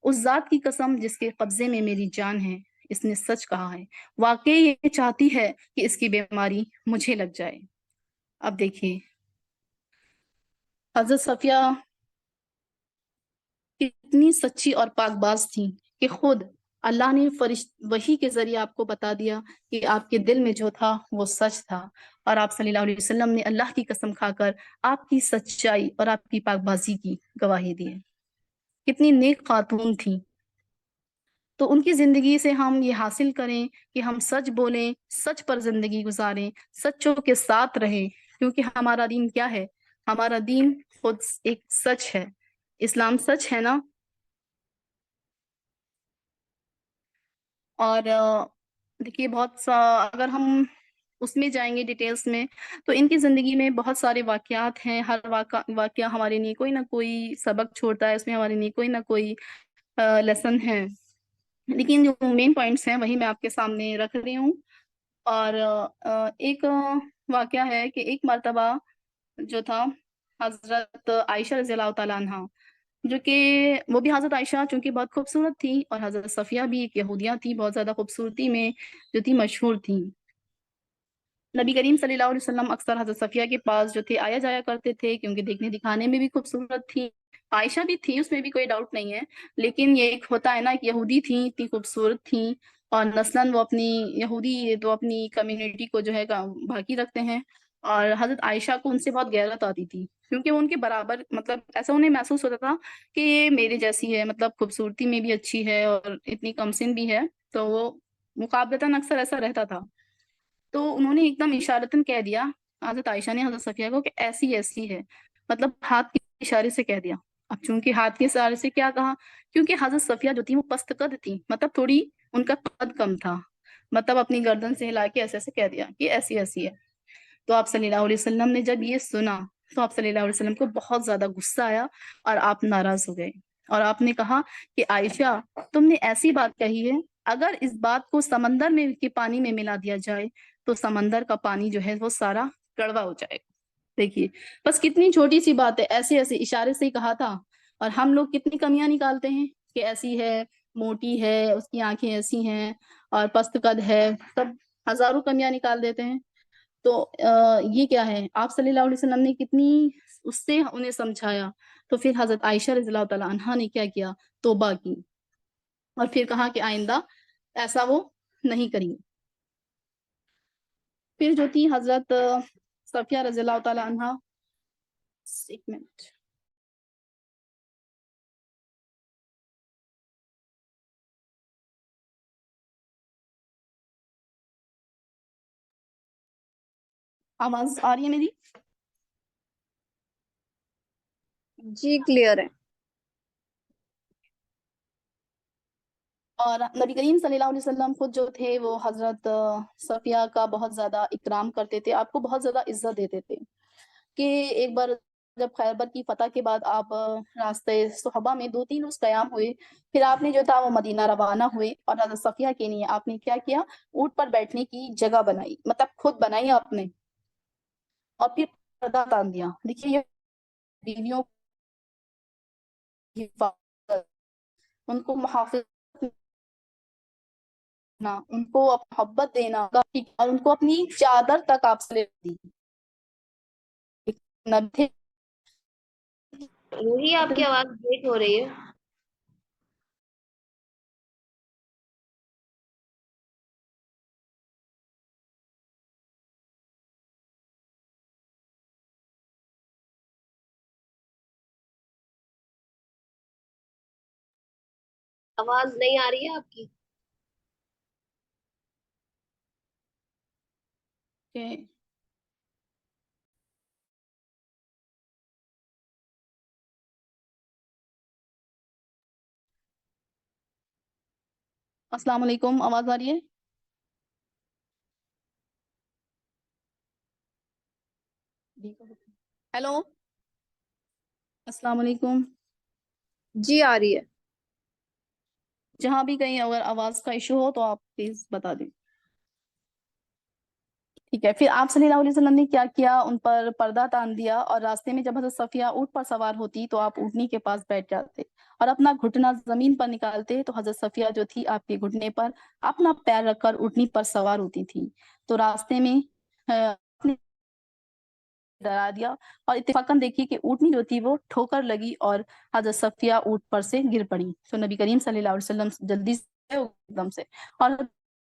اس ذات کی قسم جس کے قبضے میں میری جان ہے، اس نے سچ کہا ہے، واقعی یہ چاہتی ہے کہ اس کی بیماری مجھے لگ جائے۔ اب دیکھیے حضرت صفیہ کتنی سچی اور پاک باز تھی کہ خود اللہ نے وحی کے ذریعے آپ کو بتا دیا کہ آپ کے دل میں جو تھا وہ سچ تھا، اور آپ صلی اللہ علیہ وسلم نے اللہ کی قسم کھا کر آپ کی سچائی اور آپ کی پاک بازی کی گواہی دی ہے۔ کتنی نیک خاتون تھیں، تو ان کی زندگی سے ہم یہ حاصل کریں کہ ہم سچ بولیں، سچ پر زندگی گزاریں، سچوں کے ساتھ رہیں، کیونکہ ہمارا دین کیا ہے؟ ہمارا دین خود ایک سچ ہے، اسلام سچ ہے نا۔ اور دیکھیے اگر ہم اس میں جائیں گے ڈیٹیلز میں تو ان کی زندگی میں بہت سارے واقعات ہیں، ہر واقعہ ہمارے لیے کوئی نہ کوئی سبق چھوڑتا ہے، اس میں ہمارے لیے کوئی نہ کوئی لیسن ہے، لیکن جو مین پوائنٹس ہیں وہی میں آپ کے سامنے رکھ رہی ہوں۔ اور ایک واقعہ ہے کہ ایک مرتبہ جو تھا حضرت عائشہ رضی اللہ تعالیٰ عنہ، جو کہ وہ بھی حضرت عائشہ چونکہ بہت خوبصورت تھی، اور حضرت صفیہ بھی ایک یہودیہ تھی، بہت زیادہ خوبصورتی میں جو تھی مشہور تھی۔ نبی کریم صلی اللہ علیہ وسلم اکثر حضرت صفیہ کے پاس جو تھے آیا جایا کرتے تھے، کیونکہ دیکھنے دکھانے میں بھی خوبصورت تھی، عائشہ بھی تھی، اس میں بھی کوئی ڈاؤٹ نہیں ہے، لیکن یہ ایک ہوتا ہے نا، ایک یہودی تھی، اتنی خوبصورت تھیں، اور نسلاً وہ اپنی یہودی تو اپنی کمیونٹی کو جو ہے باقی رکھتے ہیں، اور حضرت عائشہ کو ان سے بہت غیرت آتی تھی، کیونکہ وہ ان کے برابر، مطلب ایسا انہیں محسوس ہوتا تھا کہ یہ میرے جیسی ہے، مطلب خوبصورتی میں بھی اچھی ہے اور اتنی کم سن بھی ہے، تو وہ مقابلتاً اکثر ایسا رہتا تھا۔ تو انہوں نے ایک دم اشارتاً کہہ دیا، حضرت عائشہ نے حضرت صفیہ کو، کہ ایسی ایسی ہے، مطلب ہاتھ کے اشارے سے کہہ دیا۔ اب چونکہ ہاتھ کے اشارے سے کیا کہا، کیونکہ حضرت صفیہ جو تھی وہ پست قد تھی، مطلب تھوڑی ان کا قد کم تھا، مطلب اپنی گردن سے ہلا کے ایسے ایسے کہہ دیا کہ ایسی ایسی ہے۔ تو آپ صلی اللہ علیہ وسلم نے جب یہ سنا تو آپ صلی اللہ علیہ وسلم کو بہت زیادہ غصہ آیا، اور آپ ناراض ہو گئے، اور آپ نے کہا کہ عائشہ تم نے ایسی بات کہی ہے، اگر اس بات کو سمندر میں کے پانی میں ملا دیا جائے تو سمندر کا پانی جو ہے وہ سارا کڑوا ہو جائے گا۔ دیکھیے بس کتنی چھوٹی سی بات ہے، ایسے ایسے اشارے سے ہی کہا تھا، اور ہم لوگ کتنی کمیاں نکالتے ہیں کہ ایسی ہے، موٹی ہے، اس کی آنکھیں ایسی ہیں، اور پست قد ہے، سب ہزاروں کمیاں نکال دیتے ہیں۔ تو یہ کیا ہے، آپ صلی اللہ علیہ وسلم نے کتنی اس سے انہیں سمجھایا، تو پھر حضرت عائشہ رضی اللہ تعالیٰ عنہا نے کیا کیا، توبہ کی، اور پھر کہا کہ آئندہ ایسا وہ نہیں کریں گے۔ پھر جو تھی حضرت صفیہ رضی اللہ تعالیٰ عنہا، ایک منٹ، آواز آ رہی ہے میری؟ جی کلیئر ہے۔ اور نبی کریم صلی اللہ علیہ وسلم خود جو تھے وہ حضرت صفیہ کا بہت زیادہ اکرام کرتے تھے، آپ کو بہت زیادہ عزت دیتے تھے، کہ ایک بار جب خیبر کی فتح کے بعد آپ راستے صحابہ میں 2-3 روز قیام ہوئے، پھر آپ نے جو تھا وہ مدینہ روانہ ہوئے، اور حضرت صفیہ کے لیے آپ نے کیا کیا، اونٹ پر بیٹھنے کی جگہ بنائی، مطلب خود بنائی آپ نے، اور پھر پردہ تان دیا۔ دیکھیے یہ بیویوں کی حفاظت، ان کو محافظت، ان کو محبت دینا، اور ان کو اپنی چادر تک آپ سے دی نہ تھے۔ وہی آپ کی آواز بریک ہو رہی ہے۔ آواز نہیں آ رہی ہے آپ کی۔ اوکے. السلام علیکم، آواز آ رہی ہے؟ ہیلو، السلام علیکم. جی آ رہی ہے. جہاں بھی کہیں اگر آواز کا ایشو ہو تو آپ پلیز بتا دیں. ٹھیک ہے. پھر آپ صلی اللہ علیہ وسلم نے کیا کیا؟ ان پر پردہ تان دیا، اور راستے میں جب حضرت صفیہ اونٹ پر سوار ہوتی تو آپ اونٹنی کے پاس بیٹھ جاتے اور اپنا گھٹنا زمین پر نکالتے تو حضرت صفیہ جو تھی آپ کے گھٹنے پر اپنا پیر رکھ کر اونٹنی پر سوار ہوتی تھی. تو راستے میں ڈرا دیا، اور اتفاقاً دیکھیے کہ اونٹنی جو تھی وہ ٹھوکر لگی اور حضرت صفیہ اونٹ پر سے گر پڑی. تو نبی کریم صلی اللہ علیہ وسلم جلدی سے ایک دم سے اور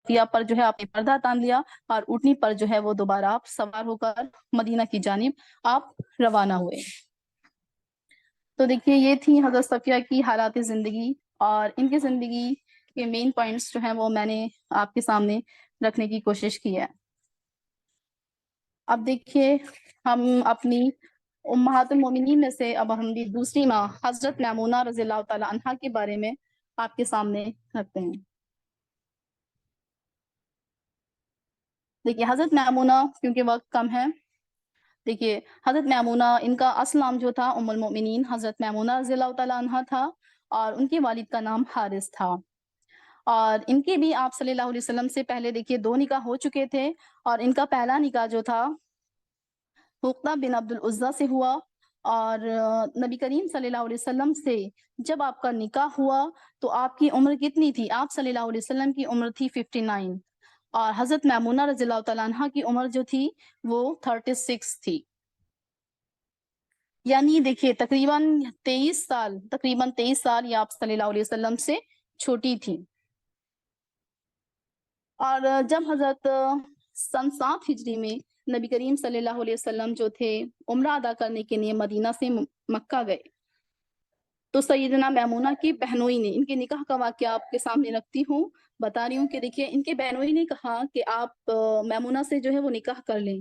صفیہ پر جو ہے آپ نے پردہ تان لیا، اور اونٹنی پر جو ہے وہ دوبارہ آپ سوار ہو کر مدینہ کی جانب آپ روانہ ہوئے. تو دیکھیے یہ تھی حضرت صفیہ کی حالات زندگی، اور ان کی زندگی کے مین پوائنٹس جو ہیں وہ میں نے آپ کے سامنے رکھنے کی کوشش کی ہے. اب دیکھیے ہم اپنی امہات المومنین میں سے اب ہم بھی دوسری ماں حضرت میمونہ رضی اللہ تعالی عنہا کے بارے میں آپ کے سامنے رکھتے ہیں. دیکھیے حضرت میمونہ، کیونکہ وقت کم ہے، دیکھیے حضرت میمونہ ان کا اصل نام جو تھا ام المؤمنین حضرت میمونہ رضی اللہ تعالی عنہا تھا، اور ان کے والد کا نام حارث تھا. اور ان کے بھی آپ صلی اللہ علیہ وسلم سے پہلے دیکھیے 2 نکاح ہو چکے تھے، اور ان کا پہلا نکاح جو تھا عقبہ بن عبد العزیٰ سے ہوا. اور نبی کریم صلی اللہ علیہ وسلم سے جب آپ کا نکاح ہوا تو آپ کی عمر کتنی تھی؟ آپ صلی اللہ علیہ وسلم کی عمر تھی 59، اور حضرت میمونہ رضی اللہ تعالیٰ عنہ کی عمر جو تھی وہ 36 تھی. یعنی دیکھیے تقریباً 23 سال یہ آپ صلی اللہ علیہ وسلم سے چھوٹی تھی. اور جب حضرت سن 7 ہجری میں نبی کریم صلی اللہ علیہ وسلم جو تھے عمرہ ادا کرنے کے لیے مدینہ سے مکہ گئے، تو سیدنا میمونہ کی بہنوئی نے، ان کے نکاح کا واقعہ آپ کے سامنے رکھتی ہوں، بتا رہی ہوں کہ دیکھیے ان کے بہنوئی نے کہا کہ آپ میمونہ سے جو ہے وہ نکاح کر لیں.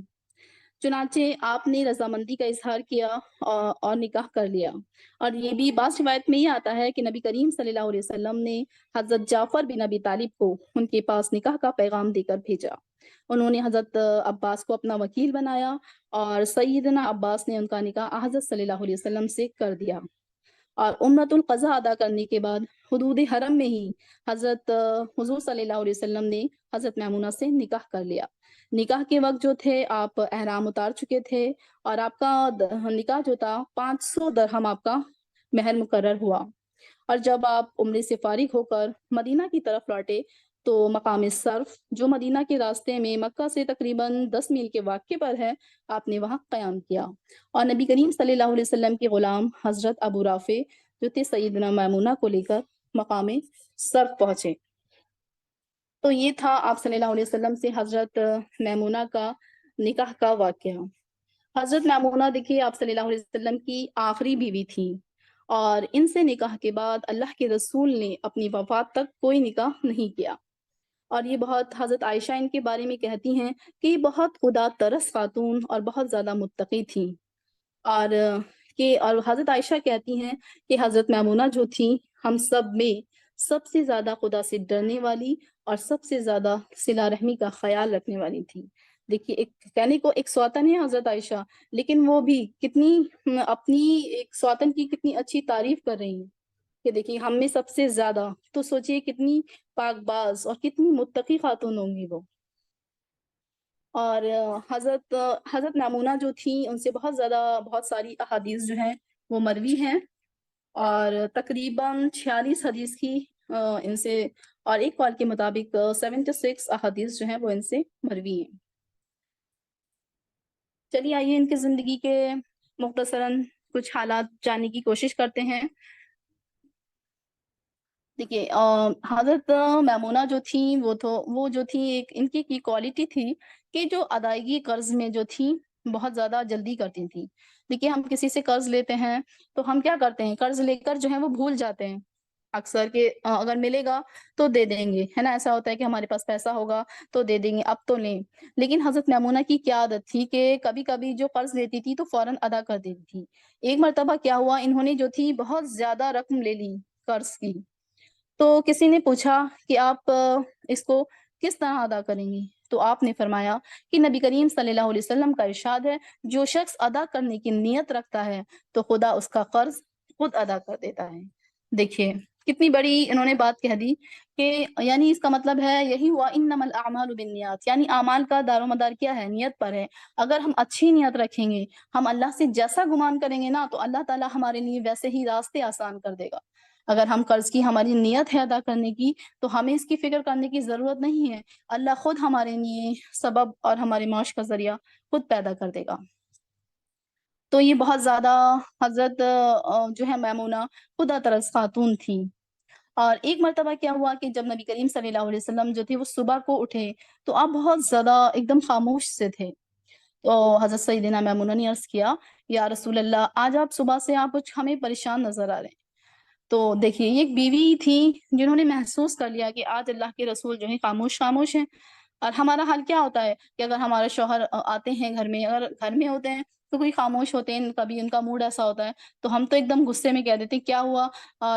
چنانچہ آپ نے رضامندی کا اظہار کیا اور نکاح کر لیا. اور یہ بھی بعض روایت میں یہ آتا ہے کہ نبی کریم صلی اللہ علیہ وسلم نے حضرت جعفر بن ابی طالب کو ان کے پاس نکاح کا پیغام دے کر بھیجا. انہوں نے حضرت عباس کو اپنا وکیل بنایا، اور سیدنا عباس نے ان کا نکاح حضرت صلی اللہ علیہ وسلم سے کر دیا. اور عمرۃ القضاء ادا کرنے کے بعد حدود حرم میں ہی حضرت حضور صلی اللہ علیہ وسلم نے حضرت میمونہ سے نکاح کر لیا. نکاح کے وقت جو تھے آپ احرام اتار چکے تھے، اور آپ کا نکاح جو تھا 500 درہم آپ کا مہر مقرر ہوا. اور جب آپ عمرے سے فارغ ہو کر مدینہ کی طرف لوٹے تو مقام صرف جو مدینہ کے راستے میں مکہ سے تقریباً 10 میل کے واقعے پر ہے، آپ نے وہاں قیام کیا. اور نبی کریم صلی اللہ علیہ وسلم کے غلام حضرت ابو رافع جو تھے سیدنا میمونہ کو لے کر مقام صرف پہنچے. تو یہ تھا آپ صلی اللہ علیہ وسلم سے حضرت میمونہ کا نکاح کا واقعہ. حضرت میمونہ دیکھیے آپ صلی اللہ علیہ وسلم کی آخری بیوی تھی، اور ان سے نکاح کے بعد اللہ کے رسول نے اپنی وفات تک کوئی نکاح نہیں کیا. اور یہ بہت حضرت عائشہ ان کے بارے میں کہتی ہیں کہ یہ بہت خدا ترس خاتون اور بہت زیادہ متقی تھیں. اور حضرت عائشہ کہتی ہیں کہ حضرت میمونہ جو تھی ہم سب میں سب سے زیادہ خدا سے ڈرنے والی اور سب سے زیادہ صلہ رحمی کا خیال رکھنے والی تھی. دیکھیے ایک کہنے کو ایک سوتن ہے حضرت عائشہ، لیکن وہ بھی کتنی اپنی ایک سوتن کی کتنی اچھی تعریف کر رہی ہیں کہ دیکھیے ہم میں سب سے زیادہ، تو سوچئے کتنی پاک باز اور کتنی متقی خاتون ہوں گی وہ. اور حضرت میمونہ جو تھی ان سے بہت ساری احادیث جو ہیں وہ مروی ہیں، اور تقریباً 46 حدیث کی ان سے، اور ایک قول کے مطابق 76 احادیث جو ہیں وہ ان سے مروی ہیں. چلیے آئیے ان کی زندگی کے مختصراً کچھ حالات جاننے کی کوشش کرتے ہیں. دیکھیے حضرت میمونہ جو تھی وہ جو تھی ایک ان کی کوالٹی تھی کہ جو ادائیگی قرض میں جو تھی بہت زیادہ جلدی کرتی تھی. دیکھیے ہم کسی سے قرض لیتے ہیں تو ہم کیا کرتے ہیں، قرض لے کر جو ہے وہ بھول جاتے ہیں، اکثر کہ اگر ملے گا تو دے دیں گے، ہے نا، ایسا ہوتا ہے کہ ہمارے پاس پیسہ ہوگا تو دے دیں گے، اب تو لیں۔ لیکن حضرت میمونہ کی کیا عادت تھی کہ کبھی کبھی جو قرض لیتی تھی تو فوراً ادا کر دیتی تھی۔ ایک مرتبہ کیا ہوا، انہوں نے جو تھی بہت زیادہ رقم لے لی قرض کی، تو کسی نے پوچھا کہ آپ اس کو کس طرح ادا کریں گی؟ تو آپ نے فرمایا کہ نبی کریم صلی اللہ علیہ وسلم کا ارشاد ہے، جو شخص ادا کرنے کی نیت رکھتا ہے تو خدا اس کا قرض خود ادا کر دیتا ہے۔ دیکھیے کتنی بڑی انہوں نے بات کہہ دی کہ یعنی اس کا مطلب ہے یہی ہوا انما الاعمال بالنیات، یعنی اعمال کا دار و مدار کیا ہے؟ نیت پر ہے۔ اگر ہم اچھی نیت رکھیں گے، ہم اللہ سے جیسا گمان کریں گے نا، تو اللہ تعالیٰ ہمارے لیے ویسے ہی راستے آسان کر دے گا۔ اگر ہم قرض کی ہماری نیت ہے ادا کرنے کی، تو ہمیں اس کی فکر کرنے کی ضرورت نہیں ہے، اللہ خود ہمارے لیے سبب اور ہمارے معاش کا ذریعہ خود پیدا کر دے گا۔ تو یہ بہت زیادہ حضرت جو ہے میمونہ خدا ترس خاتون تھی۔ اور ایک مرتبہ کیا ہوا کہ جب نبی کریم صلی اللہ علیہ وسلم جو تھے وہ صبح کو اٹھے تو آپ بہت زیادہ ایک دم خاموش سے تھے۔ تو حضرت سیدنا میمونہ نے عرض کیا، یا رسول اللہ، آج آپ صبح سے آپ کچھ ہمیں پریشان نظر آ رہے ہیں۔ تو دیکھیے یہ ایک بیوی تھی جنہوں نے محسوس کر لیا کہ آج اللہ کے رسول جو ہے خاموش ہیں۔ اور ہمارا حال کیا ہوتا ہے کہ اگر ہمارے شوہر آتے ہیں گھر میں، اگر گھر میں ہوتے ہیں تو کوئی خاموش ہوتے ہیں، کبھی ان کا موڈ ایسا ہوتا ہے تو ہم تو ایک دم غصے میں کہہ دیتے ہیں کیا ہوا،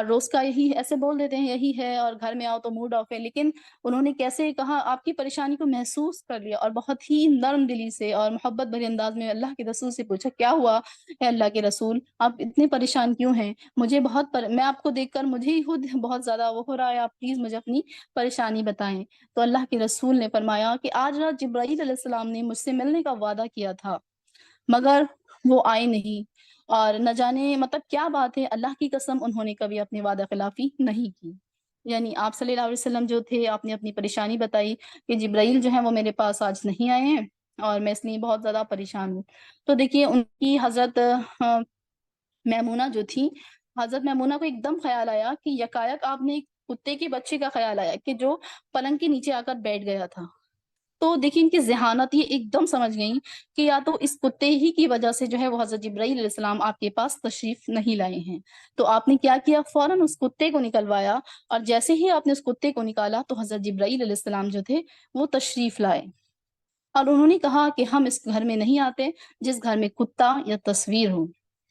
روز کا یہی ایسے بول دیتے ہیں یہی ہے، اور گھر میں آؤ تو موڈ آف ہے۔ لیکن انہوں نے کیسے کہا، آپ کی پریشانی کو محسوس کر لیا اور بہت ہی نرم دلی سے اور محبت بھرے انداز میں اللہ کے رسول سے پوچھا، کیا ہوا ہے اللہ کے رسول، آپ اتنے پریشان کیوں ہیں؟ مجھے میں آپ کو دیکھ کر مجھے ہی خود بہت زیادہ وہ ہو رہا ہے، آپ پلیز مجھے اپنی پریشانی بتائیں۔ تو اللہ کے رسول نے فرمایا کہ آج رات جبرائیل علیہ السلام نے مجھ سے ملنے کا وعدہ کیا تھا، مگر وہ آئے نہیں، اور نہ جانے مطلب کیا بات ہے، اللہ کی قسم انہوں نے کبھی اپنے وعدہ خلافی نہیں کی۔ یعنی آپ صلی اللہ علیہ وسلم جو تھے، آپ نے اپنی پریشانی بتائی کہ جبرائیل جو ہے وہ میرے پاس آج نہیں آئے ہیں اور میں اس لیے بہت زیادہ پریشان ہوں۔ تو دیکھیے ان کی حضرت میمونہ جو تھی، حضرت میمونہ کو ایک دم خیال آیا کہ یکایک آپ نے ایک کتے کے بچے کا خیال آیا کہ جو پلنگ کے نیچے آ کر بیٹھ گیا تھا۔ تو دیکھیں ان کی ذہانت یہ ایک دم سمجھ گئیں کہ یا تو اس کتے ہی کی وجہ سے جو ہے وہ حضرت جبرائیل علیہ السلام آپ کے پاس تشریف نہیں لائے ہیں۔ تو آپ نے کیا کیا، فوراً اس کتے کو نکلوایا، اور جیسے ہی آپ نے اس کتے کو نکالا تو حضرت جبرائیل علیہ السلام جو تھے وہ تشریف لائے، اور انہوں نے کہا کہ ہم اس گھر میں نہیں آتے جس گھر میں کتا یا تصویر ہو۔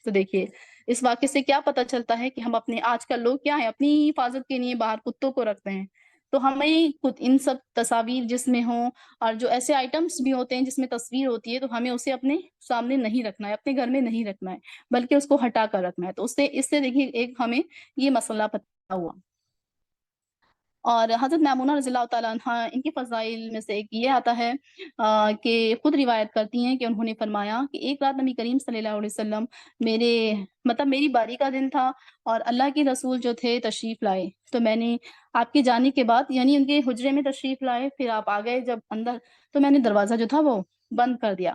تو دیکھیے اس واقعے سے کیا پتہ چلتا ہے کہ ہم اپنے آج کل لوگ کیا ہیں، اپنی حفاظت کے لیے باہر کتوں کو رکھتے ہیں۔ تو ہمیں ان سب تصاویر جس میں ہوں، اور جو ایسے آئٹمس بھی ہوتے ہیں جس میں تصویر ہوتی ہے، تو ہمیں اسے اپنے سامنے نہیں رکھنا ہے، اپنے گھر میں نہیں رکھنا ہے، بلکہ اس کو ہٹا کر رکھنا ہے۔ تو اس سے دیکھیے ایک ہمیں یہ مسئلہ پتہ ہوا۔ اور حضرت میمونہ رضی اللہ تعالیٰ عنہ، ان کے فضائل میں سے ایک یہ آتا ہے کہ خود روایت کرتی ہیں کہ انہوں نے فرمایا کہ ایک رات نبی کریم صلی اللہ علیہ وسلم میری باری کا دن تھا، اور اللہ کے رسول جو تھے تشریف لائے، تو میں نے آپ کے جانے کے بعد یعنی ان کے حجرے میں تشریف لائے، پھر آپ آ گئے جب اندر، تو میں نے دروازہ جو تھا وہ بند کر دیا۔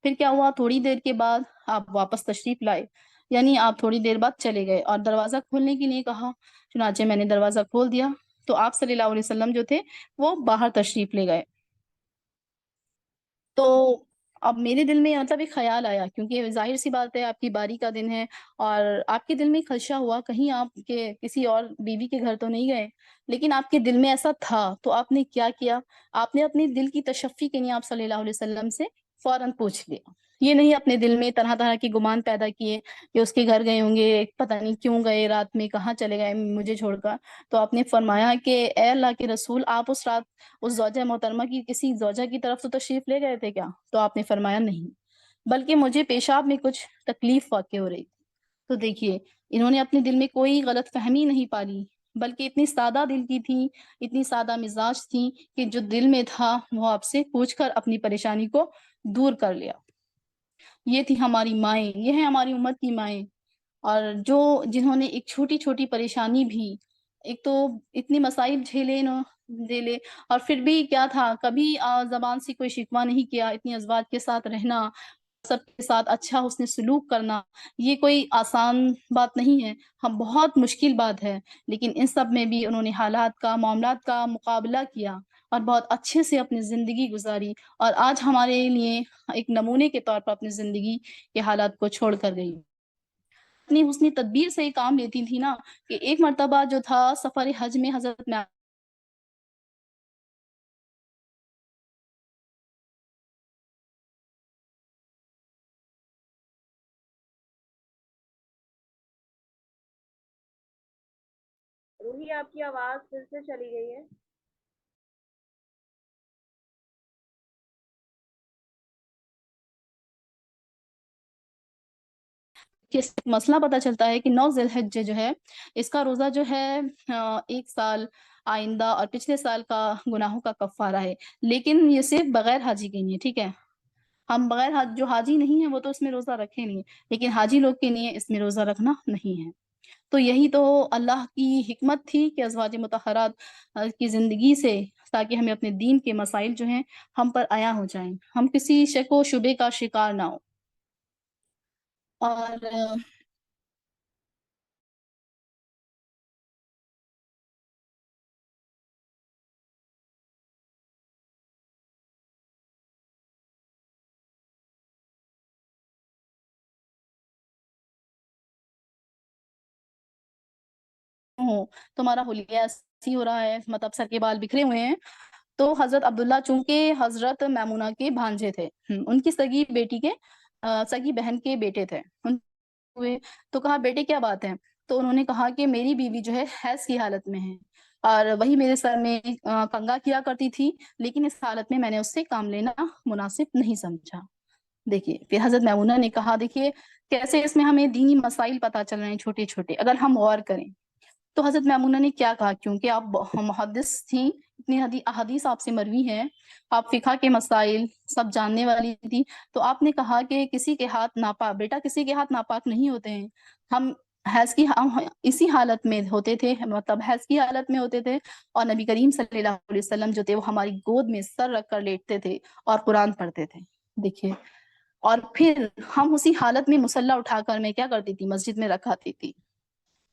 پھر کیا ہوا، تھوڑی دیر کے بعد آپ واپس تشریف لائے، یعنی آپ تھوڑی دیر بعد چلے گئے اور دروازہ کھولنے کے لیے کہا، چنانچہ میں نے دروازہ کھول دیا تو آپ صلی اللہ علیہ وسلم جو تھے وہ باہر تشریف لے گئے۔ تو اب میرے دل میں مطلب ایک خیال آیا، کیونکہ ظاہر سی بات ہے آپ کی باری کا دن ہے، اور آپ کے دل میں خدشہ ہوا کہیں آپ کے کسی اور بیوی کے گھر تو نہیں گئے، لیکن آپ کے دل میں ایسا تھا، تو آپ نے کیا کیا، آپ نے اپنے دل کی تشفی کے لیے آپ صلی اللہ علیہ وسلم سے فوراً پوچھ لیا۔ یہ نہیں اپنے دل میں طرح طرح کے گمان پیدا کیے کہ اس کے گھر گئے ہوں گے، پتہ نہیں کیوں گئے، رات میں کہاں چلے گئے مجھے چھوڑ کر۔ تو آپ نے فرمایا کہ اے اللہ کے رسول، آپ اس رات اس زوجہ محترمہ کی کسی زوجہ کی طرف تو تشریف لے گئے تھے کیا؟ تو آپ نے فرمایا نہیں، بلکہ مجھے پیشاب میں کچھ تکلیف واقع ہو رہی تھی۔ تو دیکھیے انہوں نے اپنے دل میں کوئی غلط فہمی نہیں پالی، بلکہ اتنی سادہ دل کی تھی، اتنی سادہ مزاج تھی کہ جو دل میں تھا وہ آپ سے پوچھ کر اپنی پریشانی کو دور کر لیا۔ یہ تھی ہماری مائیں، یہ ہیں ہماری امت کی مائیں، اور جنہوں نے ایک چھوٹی چھوٹی پریشانی بھی، ایک تو اتنی مسائل جھیلے اور پھر بھی کیا تھا، کبھی زبان سے کوئی شکوہ نہیں کیا، اتنی ازواج کے ساتھ رہنا، سب کے ساتھ اچھا حسن سلوک کرنا، یہ کوئی آسان بات نہیں ہے، ہم بہت مشکل بات ہے، لیکن ان سب میں بھی انہوں نے حالات کا، معاملات کا مقابلہ کیا اور بہت اچھے سے اپنی زندگی گزاری، اور آج ہمارے لیے ایک نمونے کے طور پر اپنی زندگی کے حالات کو چھوڑ کر گئی۔ اپنی حسنی تدبیر سے کام لیتی تھی نا، کہ ایک مرتبہ جو تھا سفر حج میں حضرت روحی آپ کی آواز پھر سے چلی گئی ہے. مسئلہ پتہ چلتا ہے کہ 9 ذی الحجہ جو ہے اس کا روزہ جو ہے 1 سال آئندہ اور پچھلے سال کا گناہوں کا کفارہ ہے، لیکن یہ صرف بغیر حاجی کے لیے، ٹھیک ہے. ہم بغیر جو حاجی نہیں ہیں وہ تو اس میں روزہ رکھے نہیں، لیکن حاجی لوگ کے لیے اس میں روزہ رکھنا نہیں ہے. تو یہی تو اللہ کی حکمت تھی کہ ازواج مطہرات کی زندگی سے، تاکہ ہمیں اپنے دین کے مسائل جو ہیں ہم پر عیاں ہو جائیں، ہم کسی شک و شبے کا شکار نہ ہو. اور تمہارا حلیہ ایسی ہو رہا ہے، مطلب سر کے بال بکھرے ہوئے ہیں. تو حضرت عبداللہ چونکہ حضرت میمونہ کے بھانجے تھے، ان کی سگی بیٹی کے سگی بہن کے بیٹے تھے. ہوئے تو کہا بیٹے کیا بات ہے؟ تو انہوں نے کہا کہ میری بیوی جو ہے حیض کی حالت میں ہے، اور وہی میرے سر میں کنگا کیا کرتی تھی، لیکن اس حالت میں نے اس سے کام لینا مناسب نہیں سمجھا. دیکھیے پھر حضرت میمونہ نے کہا دیکھیے کیسے اس میں ہمیں دینی مسائل پتہ چل رہے ہیں چھوٹے چھوٹے، اگر ہم غور کریں. تو حضرت میمونہ نے کیا کہا، کیونکہ آپ محدث تھیں، اتنی احادیث آپ سے مروی ہیں، آپ فقہ کے مسائل سب جاننے والی تھی، تو آپ نے کہا کہ کسی کے ہاتھ ناپاک، بیٹا کسی کے ہاتھ ناپاک نہیں ہوتے ہیں. ہم حیض کی اسی حالت میں ہوتے تھے، مطلب حیض کی حالت میں ہوتے تھے، اور نبی کریم صلی اللہ علیہ وسلم جو تھے وہ ہماری گود میں سر رکھ کر لیٹتے تھے اور قرآن پڑھتے تھے. دیکھیے، اور پھر ہم اسی حالت میں مصلی اٹھا کر میں کیا کرتی تھی، مسجد میں رکھاتی تھی.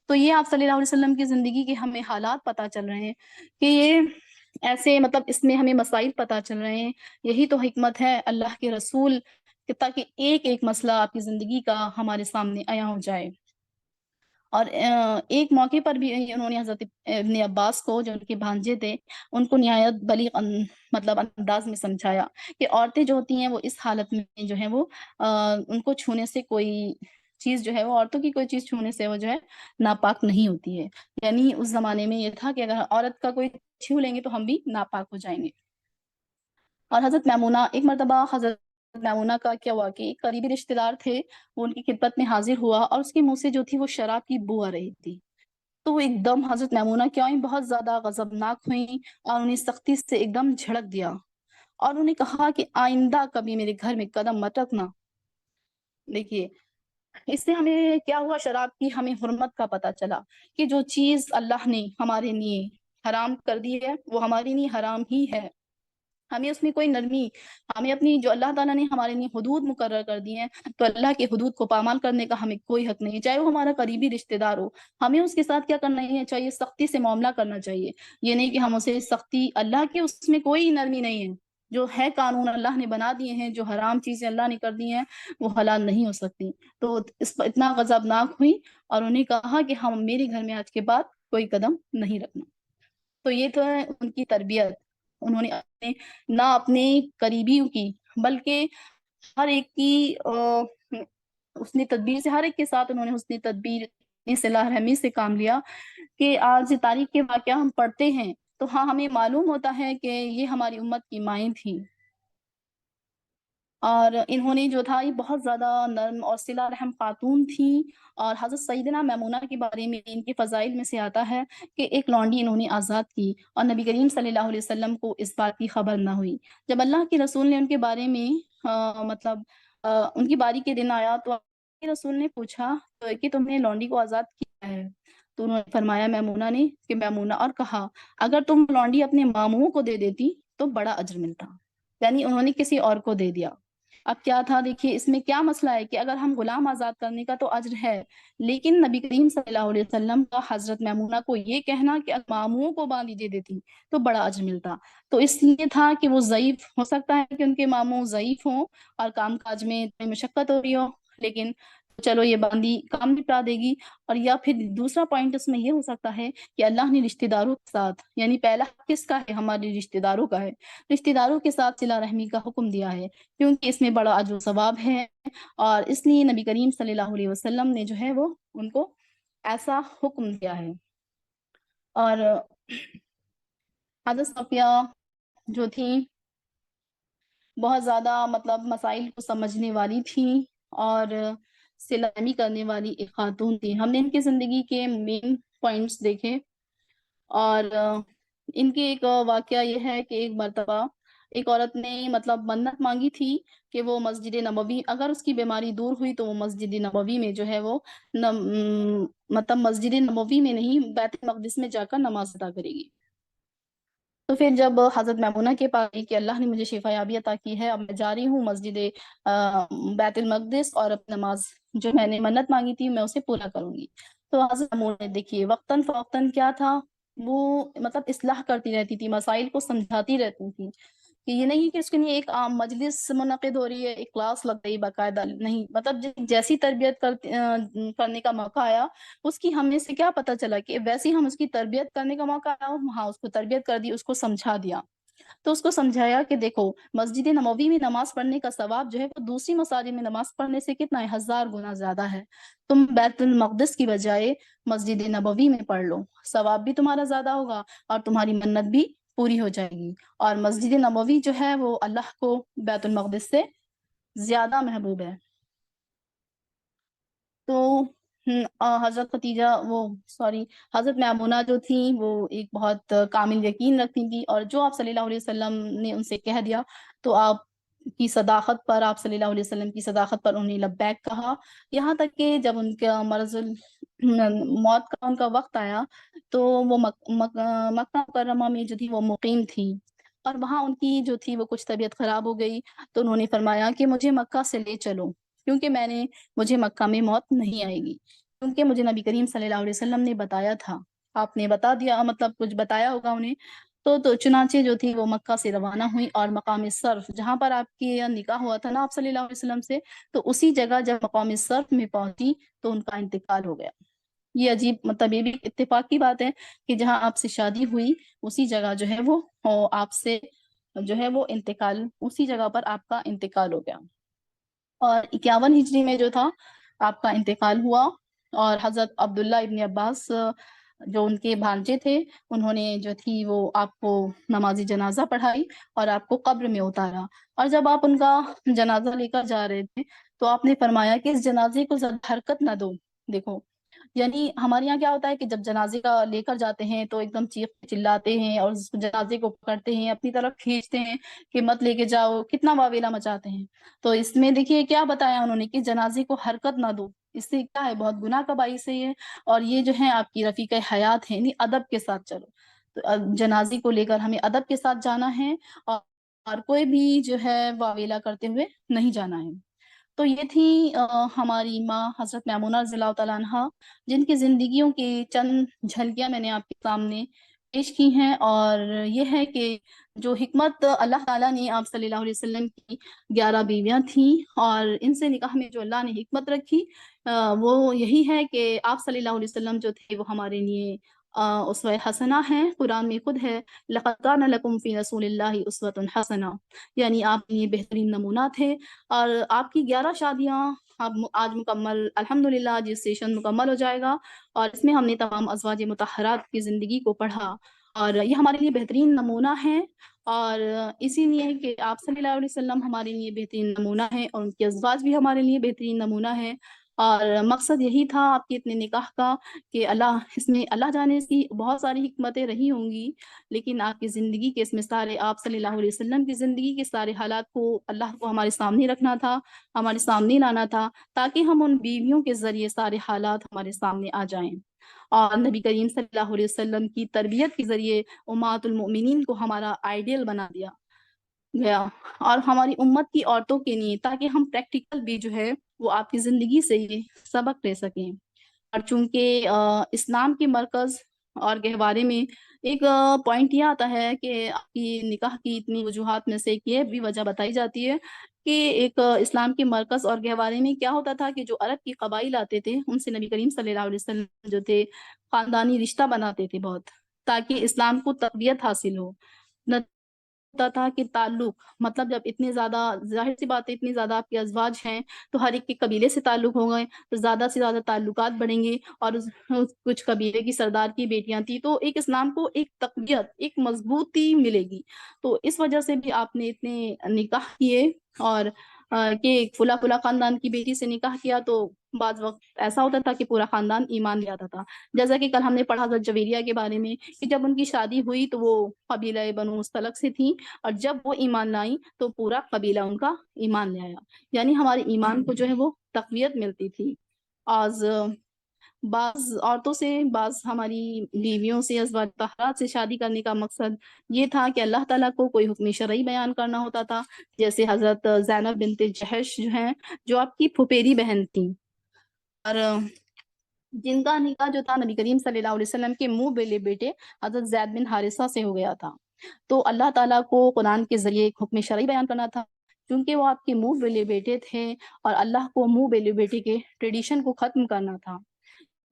تو یہ آپ صلی اللہ علیہ وسلم کی زندگی کے ہمیں حالات پتہ چل رہے ہیں کہ یہ ایسے، مطلب اس میں ہمیں مسائل پتہ چل رہے ہیں. یہی تو حکمت ہے اللہ کے رسول کہ تاکہ ایک ایک مسئلہ آپ کی زندگی کا ہمارے سامنے عیاں ہو جائے. اور ایک موقع پر بھی انہوں نے حضرت ابن عباس کو، جو ان کے بھانجے تھے، ان کو نہایت بلیغ مطلب انداز میں سمجھایا کہ عورتیں جو ہوتی ہیں وہ اس حالت میں جو ہیں وہ ان کو چھونے سے کوئی چیز جو ہے وہ، عورتوں کی کوئی چیز چھونے سے وہ جو ہے ناپاک نہیں ہوتی ہے. یعنی اس زمانے میں یہ تھا کہ اگر عورت کا کوئی چھو لیں گے تو ہم بھی ناپاک ہو جائیں گے. اور حضرت میمونہ، ایک مرتبہ حضرت میمونہ کا کیا ہوا کہ ایک قریبی رشتہ دار تھے، وہ ان کی خدمت میں حاضر ہوا اور اس کے منہ سے جو تھی وہ شراب کی بو آ رہی تھی. تو وہ ایک دم حضرت میمونہ کیا ہوئی، بہت زیادہ غضبناک ہوئیں اور انہیں سختی سے ایک دم جھڑک دیا، اور انہوں نے کہا کہ آئندہ کبھی میرے گھر میں قدم مت رکھنا. دیکھیے اس سے ہمیں کیا ہوا، شراب کی ہمیں حرمت کا پتہ چلا کہ جو چیز اللہ نے ہمارے لیے حرام کر دی ہے وہ ہمارے لیے حرام ہی ہے. ہمیں اس میں کوئی نرمی، ہمیں اپنی جو اللہ تعالیٰ نے ہمارے لیے حدود مقرر کر دی ہیں، تو اللہ کے حدود کو پامال کرنے کا ہمیں کوئی حق نہیں ہے، چاہے وہ ہمارا قریبی رشتہ دار ہو. ہمیں اس کے ساتھ کیا کرنا ہے چاہیے، سختی سے معاملہ کرنا چاہیے. یہ نہیں کہ ہم اسے سختی، اللہ کے اس میں کوئی نرمی نہیں ہے. جو ہے قانون اللہ نے بنا دیے ہیں، جو حرام چیزیں اللہ نے کر دی ہیں وہ حلال نہیں ہو سکتی. تو اس پر اتنا غضبناک ہوئی اور انہیں کہا کہ ہم میرے گھر میں آج کے بعد کوئی قدم نہیں رکھنا. تو یہ تو ہے ان کی تربیت. انہوں نے نہ اپنے قریبیوں کی بلکہ ہر ایک کی حسنی تدبیر سے، ہر ایک کے ساتھ انہوں نے حسنی تدبیر، صلاح رحمی سے کام لیا. کہ آج تاریخ کے واقعہ ہم پڑھتے ہیں تو ہاں ہمیں معلوم ہوتا ہے کہ یہ ہماری امت کی مائیں تھیں، اور انہوں نے جو تھا یہ بہت زیادہ نرم اور صلہ رحم خاتون تھیں. اور حضرت سیدنا میمونہ کے بارے میں ان کے فضائل میں سے آتا ہے کہ ایک لونڈی انہوں نے آزاد کی، اور نبی کریم صلی اللہ علیہ وسلم کو اس بات کی خبر نہ ہوئی. جب اللہ کے رسول نے ان کے بارے میں مطلب ان کی باری کے دن آیا تو اللہ کے رسول نے پوچھا کہ تم نے لونڈی کو آزاد کیا ہے؟ تو انہوں نے فرمایا میمونہ نے کہ میمونہ، اور کہا اگر تم لونڈی اپنے ماموں کو دے دیتی تو بڑا اجر ملتا. یعنی انہوں نے کسی اور کو دے دیا. اب کیا تھا، دیکھیے اس میں کیا مسئلہ ہے کہ اگر ہم غلام آزاد کرنے کا تو اجر ہے، لیکن نبی کریم صلی اللہ علیہ وسلم کا حضرت میمونہ کو یہ کہنا کہ ماموں کو باندھی دے دیتی تو بڑا اجر ملتا. تو اس لیے تھا کہ وہ ضعیف، ہو سکتا ہے کہ ان کے ماموں ضعیف ہوں اور کام کاج میں مشقت ہو رہی ہو، لیکن چلو یہ بندی کام نپٹا دے گی. اور یا پھر دوسرا پوائنٹ اس میں یہ ہو سکتا ہے کہ اللہ نے رشتہ داروں کے ساتھ، یعنی پہلا کس کا ہے؟ ہمارے رشتہ داروں کا ہے. رشتہ داروں کے ساتھ صلہ رحمی کا حکم دیا ہے کیونکہ اس میں بڑا اجر و ثواب ہے، اور اس لیے نبی کریم صلی اللہ علیہ وسلم نے جو ہے وہ ان کو ایسا حکم دیا ہے. اور حضرت صفیہ جو تھیں بہت زیادہ مطلب مسائل کو سمجھنے والی تھیں اور صلہ رحمی کرنے والی ایک خاتون تھی. ہم نے ان کی زندگی کے مین پوائنٹس دیکھے، اور ان کے ایک واقعہ یہ ہے کہ ایک مرتبہ ایک عورت نے مطلب منت مانگی تھی کہ وہ مسجد نبوی، اگر اس کی بیماری دور ہوئی تو وہ مسجد نبوی میں جو ہے وہ مطلب مسجد نبوی میں نہیں، بیت المقدس میں جا کر نماز ادا کرے گی. تو پھر جب حضرت میمونہ کے پاس کہ اللہ نے مجھے شفا یابی عطا کی ہے، اب میں جا رہی ہوں مسجد بیت المقدس اور اپنی نماز جو میں نے منت مانگی تھی میں اسے پورا کروں گی. تو حضرت میمونہ نے دیکھیے وقتاً فوقتاً کیا تھا، وہ مطلب اصلاح کرتی رہتی تھی، مسائل کو سمجھاتی رہتی تھی، کہ یہ نہیں کہ اس کے لیے ایک عام مجلس منعقد ہو رہی ہے، ایک کلاس لگ رہی باقاعدہ، نہیں، مطلب جیسی تربیت کرنے کا موقع آیا، اس کی ہمیں سے کیا پتہ چلا کہ ویسے ہم اس کی تربیت کرنے کا موقع آیا، وہاں اس کو تربیت کر دی، اس کو سمجھا دیا. تو اس کو سمجھایا کہ دیکھو مسجد نبوی میں نماز پڑھنے کا ثواب جو ہے وہ دوسری مساجد میں نماز پڑھنے سے کتنا ہے، 1000 گنا زیادہ ہے. تم بیت المقدس کی بجائے مسجد نبوی میں پڑھ لو، ثواب بھی تمہارا زیادہ ہوگا اور تمہاری منت بھی پوری ہو جائے گی. اور مسجد نبوی جو ہے وہ اللہ کو بیت المقدس سے زیادہ محبوب ہے. تو حضرت حضرت میمونہ جو تھیں وہ ایک بہت کامل یقین رکھتی تھیں، اور جو آپ صلی اللہ علیہ وسلم نے ان سے کہہ دیا تو آپ کی صداقت پر، آپ صلی اللہ علیہ وسلم کی صداقت پر انہیں لبیک کہا. یہاں تک کہ جب ان کا مرض موت کا ان کا وقت آیا تو وہ مکہ مکرمہ میں جو تھی وہ مقیم تھی، اور وہاں ان کی جو تھی وہ کچھ طبیعت خراب ہو گئی. تو انہوں نے فرمایا کہ مجھے مکہ سے لے چلو، کیونکہ مجھے مکہ میں موت نہیں آئے گی، کیونکہ مجھے نبی کریم صلی اللہ علیہ وسلم نے بتایا تھا. آپ نے بتا دیا، مطلب کچھ بتایا ہوگا انہیں. تو چنانچہ جو تھی وہ مکہ سے روانہ ہوئی، اور مقام صرف جہاں پر آپ کی نکاح ہوا تھا نا آپ صلی اللہ علیہ وسلم سے، تو اسی جگہ جب مقام صرف میں پہنچی تو ان کا انتقال ہو گیا. یہ عجیب، مطلب یہ بھی اتفاق کی بات ہے کہ جہاں آپ سے شادی ہوئی اسی جگہ جو ہے وہ آپ سے جو ہے وہ انتقال، اسی جگہ پر آپ کا انتقال ہو گیا. اور 51 ہجری میں جو تھا آپ کا انتقال ہوا. اور حضرت عبداللہ ابن عباس جو ان کے بھانجے تھے، انہوں نے جو تھی وہ آپ کو نماز جنازہ پڑھائی اور آپ کو قبر میں اتارا. اور جب آپ ان کا جنازہ لے کر جا رہے تھے تو آپ نے فرمایا کہ اس جنازے کو زیادہ حرکت نہ دو. دیکھو یعنی ہمارے یہاں کیا ہوتا ہے کہ جب جنازے کا لے کر جاتے ہیں تو ایک دم چیخ چلاتے ہیں اور اس جنازے کو پکڑتے ہیں، اپنی طرف کھینچتے ہیں کہ مت لے کے جاؤ، کتنا واویلا مچاتے ہیں. تو اس میں دیکھیے کیا بتایا انہوں نے کہ جنازے کو حرکت نہ دو، اس سے کیا ہے، بہت گناہ کا باعث ہے یہ، اور یہ جو ہے آپ کی رفیق حیات ہے، یعنی ادب کے ساتھ چلو. تو جنازے کو لے کر ہمیں ادب کے ساتھ جانا ہے، اور کوئی بھی جو ہے واویلا کرتے ہوئے نہیں جانا ہے. تو یہ تھی ہماری ماں حضرت میمونہ رضی اللہ تعالیٰ عنہ، جن کی زندگیوں کی چند جھلکیاں میں نے آپ کے سامنے پیش کی ہیں. اور یہ ہے کہ جو حکمت اللہ تعالیٰ نے آپ صلی اللہ علیہ وسلم کی 11 بیویاں تھیں، اور ان سے نکاح میں جو اللہ نے حکمت رکھی وہ یہی ہے کہ آپ صلی اللہ علیہ وسلم جو تھے وہ ہمارے لیے اسوہ حسنہ ہیں. قرآن میں خود ہے لَقَدْ كَانَ لَكُمْ فِي رَسُولِ اللَّهِ أُسْوَةٌ حَسَنَةٌ، یعنی آپ کے لیے بہترین نمونہ تھے. اور آپ کی 11 شادیاں آج مکمل، الحمدللہ آج یہ سیشن مکمل ہو جائے گا، اور اس میں ہم نے تمام ازواج مطہرات کی زندگی کو پڑھا، اور یہ ہمارے لیے بہترین نمونہ ہیں. اور اسی لیے کہ آپ صلی اللہ علیہ وسلم ہمارے لیے بہترین نمونہ ہیں، اور ان کے ازواج بھی ہمارے لیے بہترین نمونہ ہیں. اور مقصد یہی تھا آپ کے اتنے نکاح کا کہ اس میں اللہ جانے کی بہت ساری حکمتیں رہی ہوں گی، لیکن آپ کی زندگی کے اس میں سارے آپ صلی اللہ علیہ وسلم کی زندگی کے سارے حالات کو اللہ کو ہمارے سامنے رکھنا تھا، ہمارے سامنے لانا تھا، تاکہ ہم ان بیویوں کے ذریعے سارے حالات ہمارے سامنے آ جائیں. اور نبی کریم صلی اللہ علیہ وسلم کی تربیت کے ذریعے امہات المؤمنین کو ہمارا آئیڈیل بنا دیا گیا، اور ہماری امت کی عورتوں کے لیے، تاکہ ہم پریکٹیکل بھی جو ہے وہ آپ کی زندگی سے یہ سبق لے سکیں. اور چونکہ اسلام کے مرکز اور گہوارے میں ایک پوائنٹ یہ آتا ہے کہ آپ کی نکاح کی اتنی وجوہات میں سے ایک یہ بھی وجہ بتائی جاتی ہے کہ ایک اسلام کے مرکز اور گہوارے میں کیا ہوتا تھا کہ جو عرب کی قبائل آتے تھے ان سے نبی کریم صلی اللہ علیہ وسلم جو تھے خاندانی رشتہ بناتے تھے بہت، تاکہ اسلام کو تقویت حاصل ہو۔ نہ ہوتا تھا کہ تعلق، مطلب جب اتنے زیادہ، ظاہر سی بات ہے اتنی زیادہ آپ کے ازواج ہیں تو ہر ایک کے قبیلے سے تعلق ہو گئے تو زیادہ سے زیادہ تعلقات بڑھیں گے، اور کچھ قبیلے کی سردار کی بیٹیاں تھیں تو ایک اسلام کو ایک تقویت، ایک مضبوطی ملے گی۔ تو اس وجہ سے بھی آپ نے اتنے نکاح کیے، اور کہ فلاں فلاں خاندان کی بیٹی سے نکاح کیا تو بعض وقت ایسا ہوتا تھا کہ پورا خاندان ایمان لے آتا تھا، جیسا کہ کل ہم نے پڑھا حضرت جویریہ کے بارے میں کہ جب ان کی شادی ہوئی تو وہ قبیلہ بنو مستلق سے تھیں، اور جب وہ ایمان لائیں تو پورا قبیلہ ان کا ایمان لے آیا، یعنی ہمارے ایمان کو جو ہے وہ تقویت ملتی تھی۔ آج بعض عورتوں سے، بعض ہماری بیویوں سے، ازواج طاہرات سے شادی کرنے کا مقصد یہ تھا کہ اللہ تعالیٰ کو کوئی حکم شرعی بیان کرنا ہوتا تھا، جیسے حضرت زینب بنت جحش جو ہیں، جو آپ کی پھپھیری بہن تھیں، اور جن کا نکاح جو تھا نبی کریم صلی اللہ علیہ وسلم کے منہ بولے بیٹے حضرت زید بن حارثہ سے ہو گیا تھا۔ تو اللہ تعالیٰ کو قرآن کے ذریعے ایک حکم شرعی بیان کرنا تھا، کیونکہ وہ آپ کے منہ بولے بیٹے تھے، اور اللہ کو منہ بولے بیٹے کے ٹریڈیشن کو ختم کرنا تھا،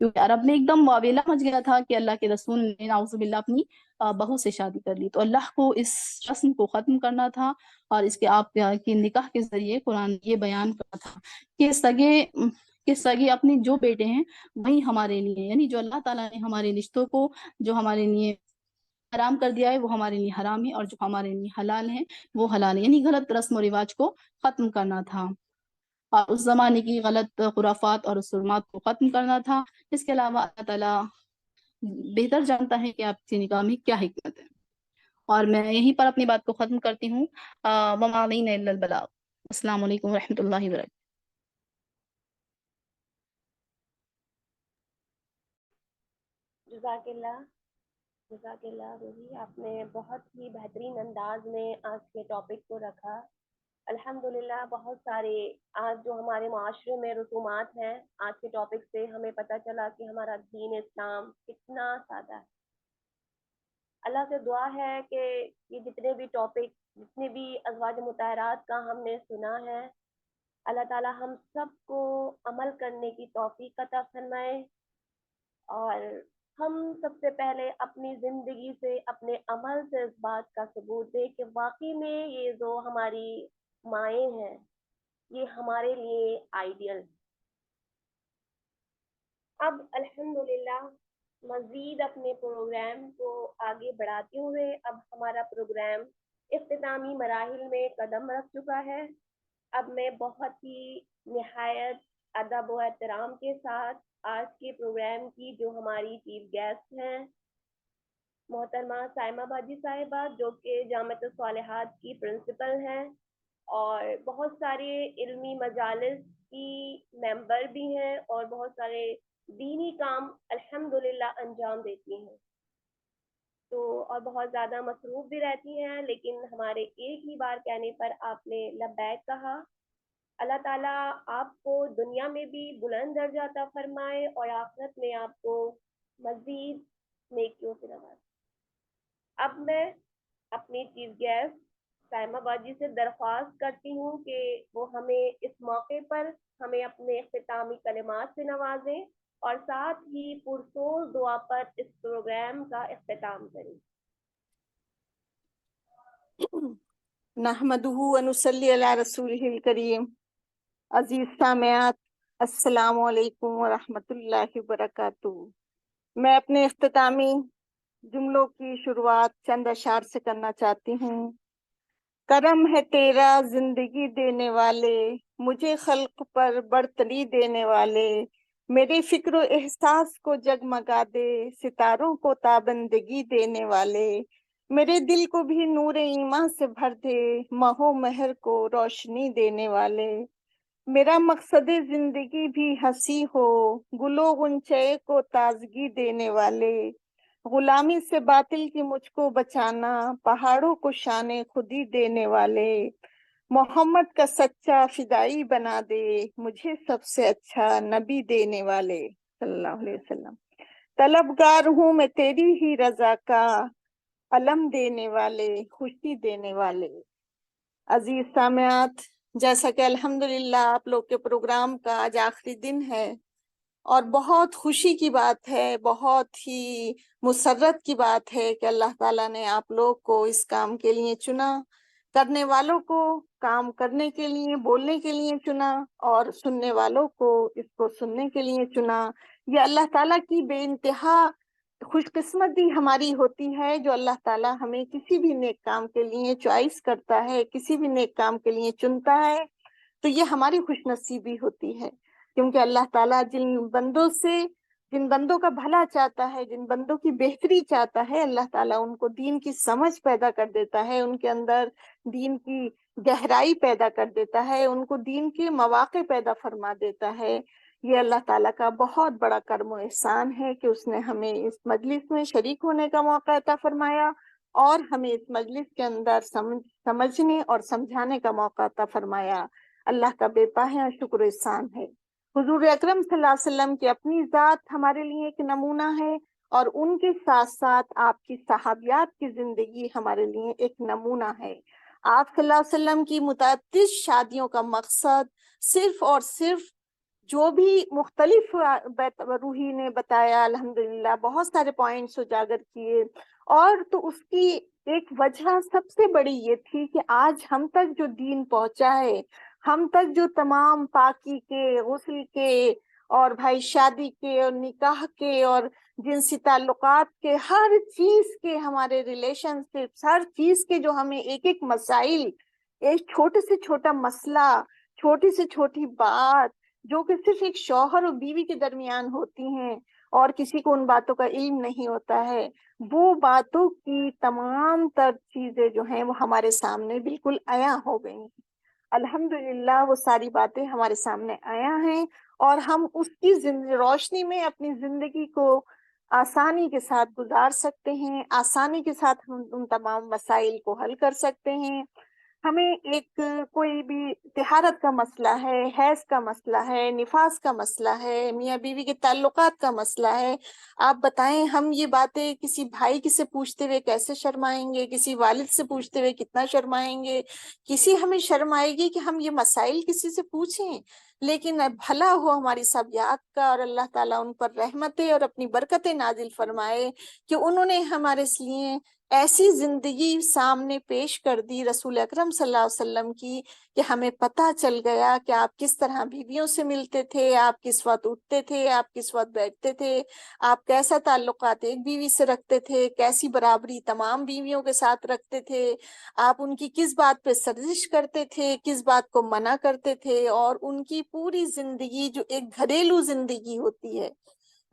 کیونکہ عرب میں ایک دم واویلا مچ گیا تھا کہ اللہ کے رسول نے نعوذ باللہ اپنی بہو سے شادی کر لی، تو اللہ کو اس رسم کو ختم کرنا تھا، اور اس کے آپ کی نکاح کے ذریعے قرآن یہ بیان کرنا تھا کہ سگے اپنے جو بیٹے ہیں وہی ہمارے لیے، یعنی جو اللہ تعالیٰ نے ہمارے رشتوں کو جو ہمارے لیے حرام کر دیا ہے وہ ہمارے لیے حرام ہے، اور جو ہمارے لیے حلال ہے وہ حلال ہے، یعنی غلط رسم و رواج کو ختم کرنا تھا، اور اس زمانے کی غلط خرافات اور رسومات کو ختم کرنا تھا۔ اس کے علاوہ اللہ تعالیٰ بہتر جانتا ہے کہ آپ کی نکاح میں کیا حکمت ہے، اور میں یہیں پر اپنی بات کو ختم کرتی ہوں۔ وما علینا الا البلاغ۔ السلام علیکم ورحمۃ اللہ وبرکاتہ۔ جزاک اللہ روحی، آپ نے بہت ہی بہترین انداز میں آج کے ٹاپک کو رکھا۔ الحمدللہ بہت سارے آج جو ہمارے معاشرے میں رسومات ہیں، آج کے ٹاپک سے ہمیں پتہ چلا کہ ہمارا دین اسلام کتنا سادہ ہے۔ اللہ سے دعا ہے کہ یہ جتنے بھی ٹاپک، جتنے بھی ازواج مطہرات کا ہم نے سنا ہے، اللہ تعالی ہم سب کو عمل کرنے کی توفیق عطا فرمائے، اور ہم سب سے پہلے اپنی زندگی سے، اپنے عمل سے اس بات کا ثبوت دے کہ واقعی میں یہ جو ہماری مائیں ہیں یہ ہمارے لیے آئیڈیل۔ اب الحمدللہ مزید اپنے پروگرام کو آگے بڑھاتے ہوئے اب ہمارا پروگرام اختتامی مراحل میں قدم رکھ چکا ہے۔ اب میں بہت ہی نہایت ادب و احترام کے ساتھ آج کے پروگرام کی جو ہماری چیف گیسٹ ہیں محترمہ سائمہ باجی صاحبہ، جو کہ جامعۃ الصالحات کی پرنسپل ہیں اور بہت سارے علمی مجالس کی ممبر بھی ہیں اور بہت سارے دینی کام الحمدللہ انجام دیتی ہیں، تو اور بہت زیادہ مصروف بھی رہتی ہیں، لیکن ہمارے ایک ہی بار کہنے پر آپ نے لبیک کہا۔ اللہ تعالیٰ آپ کو دنیا میں بھی بلند درجہ عطا فرمائے اور آخرت میں آپ کو مزید نیکیوں سے نوازے۔ اب میں اپنی چیف گیسٹ سائمہ باجی سے درخواست کرتی ہوں کہ وہ ہمیں اس موقع پر ہمیں اپنے اختتامی کلمات سے نوازیں اور ساتھ ہی پرسوز دعا پر اس پروگرام کا اختتام کریں۔ نحمده ونصلی علی رسولہ الکریم۔ عزیز سامعات، السلام علیکم ورحمۃ اللہ وبرکاتہ۔ میں اپنے اختتامی جملوں کی شروعات چند اشعار سے کرنا چاہتی ہوں۔ کرم ہے تیرا زندگی دینے والے، مجھے خلق پر برتری دینے والے، میرے فکر و احساس کو جگمگا دے، ستاروں کو تابندگی دینے والے، میرے دل کو بھی نور ایمان سے بھر دے، ماہ و مہر کو روشنی دینے والے، میرا مقصد زندگی بھی ہنسی ہو، گل و غنچے کو تازگی دینے والے، غلامی سے باطل کی مجھ کو بچانا، پہاڑوں کو شان خودی دینے والے، محمد کا سچا فدائی بنا دے، مجھے سب سے اچھا نبی دینے والے صلی اللہ علیہ وسلم۔ طلبگار ہوں میں تیری ہی رضا کا، علم دینے والے، خوشی دینے والے۔ عزیز سامعات، جیسا کہ الحمدللہ آپ لوگ کے پروگرام کا آج آخری دن ہے اور بہت خوشی کی بات ہے، بہت ہی مسرت کی بات ہے کہ اللہ تعالیٰ نے آپ لوگ کو اس کام کے لیے چنا، کرنے والوں کو کام کرنے کے لیے، بولنے کے لیے چنا، اور سننے والوں کو اس کو سننے کے لیے چنا۔ یہ اللہ تعالیٰ کی بے انتہا خوش قسمتی ہماری ہوتی ہے جو اللہ تعالیٰ ہمیں کسی بھی نیک کام کے لیے چوائس کرتا ہے، کسی بھی نیک کام کے لیے چنتا ہے، تو یہ ہماری خوش نصیبی ہوتی ہے، کیونکہ اللہ تعالیٰ جن بندوں کا بھلا چاہتا ہے، جن بندوں کی بہتری چاہتا ہے، اللہ تعالیٰ ان کو دین کی سمجھ پیدا کر دیتا ہے، ان کے اندر دین کی گہرائی پیدا کر دیتا ہے، ان کو دین کے مواقع پیدا فرما دیتا ہے۔ یہ اللہ تعالیٰ کا بہت بڑا کرم و احسان ہے کہ اس نے ہمیں اس مجلس میں شریک ہونے کا موقع عطا فرمایا اور ہمیں اس مجلس کے اندر سمجھنے اور سمجھانے کا موقع عطا فرمایا۔ اللہ کا بے پناہ شکر و احسان ہے۔ حضور اکرم صلی اللہ علیہ وسلم کی اپنی ذات ہمارے لیے ایک نمونہ ہے، اور ان کے ساتھ ساتھ آپ کی صحابیات کی زندگی ہمارے لیے ایک نمونہ ہے۔ آپ صلی اللہ علیہ وسلم کی متعدد شادیوں کا مقصد صرف اور صرف جو بھی مختلف روحی نے بتایا، الحمدللہ بہت سارے پوائنٹس اجاگر کیے، اور تو اس کی ایک وجہ سب سے بڑی یہ تھی کہ آج ہم تک جو دین پہنچا ہے، ہم تک جو تمام پاکی کے، غسل کے، اور بھائی شادی کے اور نکاح کے اور جنسی تعلقات کے، ہر چیز کے، ہمارے ریلیشن شپس، ہر چیز کے جو ہمیں ایک ایک مسائل، ایک چھوٹے سے چھوٹا مسئلہ، چھوٹی سے چھوٹی بات جو کہ صرف ایک شوہر اور بیوی کے درمیان ہوتی ہیں اور کسی کو ان باتوں کا علم نہیں ہوتا ہے، وہ باتوں کی تمام تر چیزیں جو ہیں وہ ہمارے سامنے بالکل عیاں ہو گئی ہیں۔ الحمدللہ وہ ساری باتیں ہمارے سامنے عیاں ہیں، اور ہم اس کی روشنی میں اپنی زندگی کو آسانی کے ساتھ گزار سکتے ہیں، آسانی کے ساتھ ہم ان تمام مسائل کو حل کر سکتے ہیں۔ ہمیں ایک کوئی بھی طہارت کا مسئلہ ہے، حیض کا مسئلہ ہے، نفاس کا مسئلہ ہے، میاں بیوی کے تعلقات کا مسئلہ ہے، آپ بتائیں ہم یہ باتیں کسی بھائی سے پوچھتے ہوئے کیسے شرمائیں گے، کسی والد سے پوچھتے ہوئے کتنا شرمائیں گے، کسی ہمیں شرم آئے گی کہ ہم یہ مسائل کسی سے پوچھیں، لیکن بھلا ہو ہماری صحابیات کا، اور اللہ تعالیٰ ان پر رحمتیں اور اپنی برکتیں نازل فرمائے کہ انہوں نے ہمارے لیے ایسی زندگی سامنے پیش کر دی رسول اکرم صلی اللہ علیہ وسلم کی کہ ہمیں پتہ چل گیا کہ آپ کس طرح بیویوں سے ملتے تھے، آپ کس وقت اٹھتے تھے، آپ کس وقت بیٹھتے تھے، آپ کیسا تعلقات ایک بیوی سے رکھتے تھے، کیسی برابری تمام بیویوں کے ساتھ رکھتے تھے، آپ ان کی کس بات پہ سرزش کرتے تھے، کس بات کو منع کرتے تھے، اور ان کی پوری زندگی جو ایک گھریلو زندگی ہوتی ہے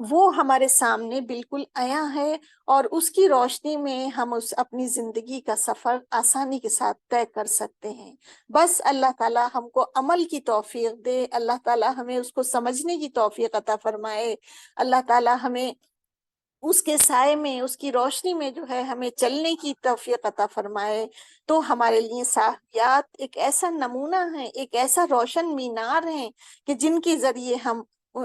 وہ ہمارے سامنے بالکل عیاں ہے، اور اس کی روشنی میں ہم اپنی زندگی کا سفر آسانی کے ساتھ طے کر سکتے ہیں۔ بس اللہ تعالیٰ ہم کو عمل کی توفیق دے، اللہ تعالیٰ ہمیں اس کو سمجھنے کی توفیق عطا فرمائے، اللہ تعالیٰ ہمیں اس کے سائے میں، اس کی روشنی میں جو ہے ہمیں چلنے کی توفیق عطا فرمائے۔ تو ہمارے لیے صحابیات ایک ایسا نمونہ ہے، ایک ایسا روشن مینار ہیں کہ جن کے ذریعے ہم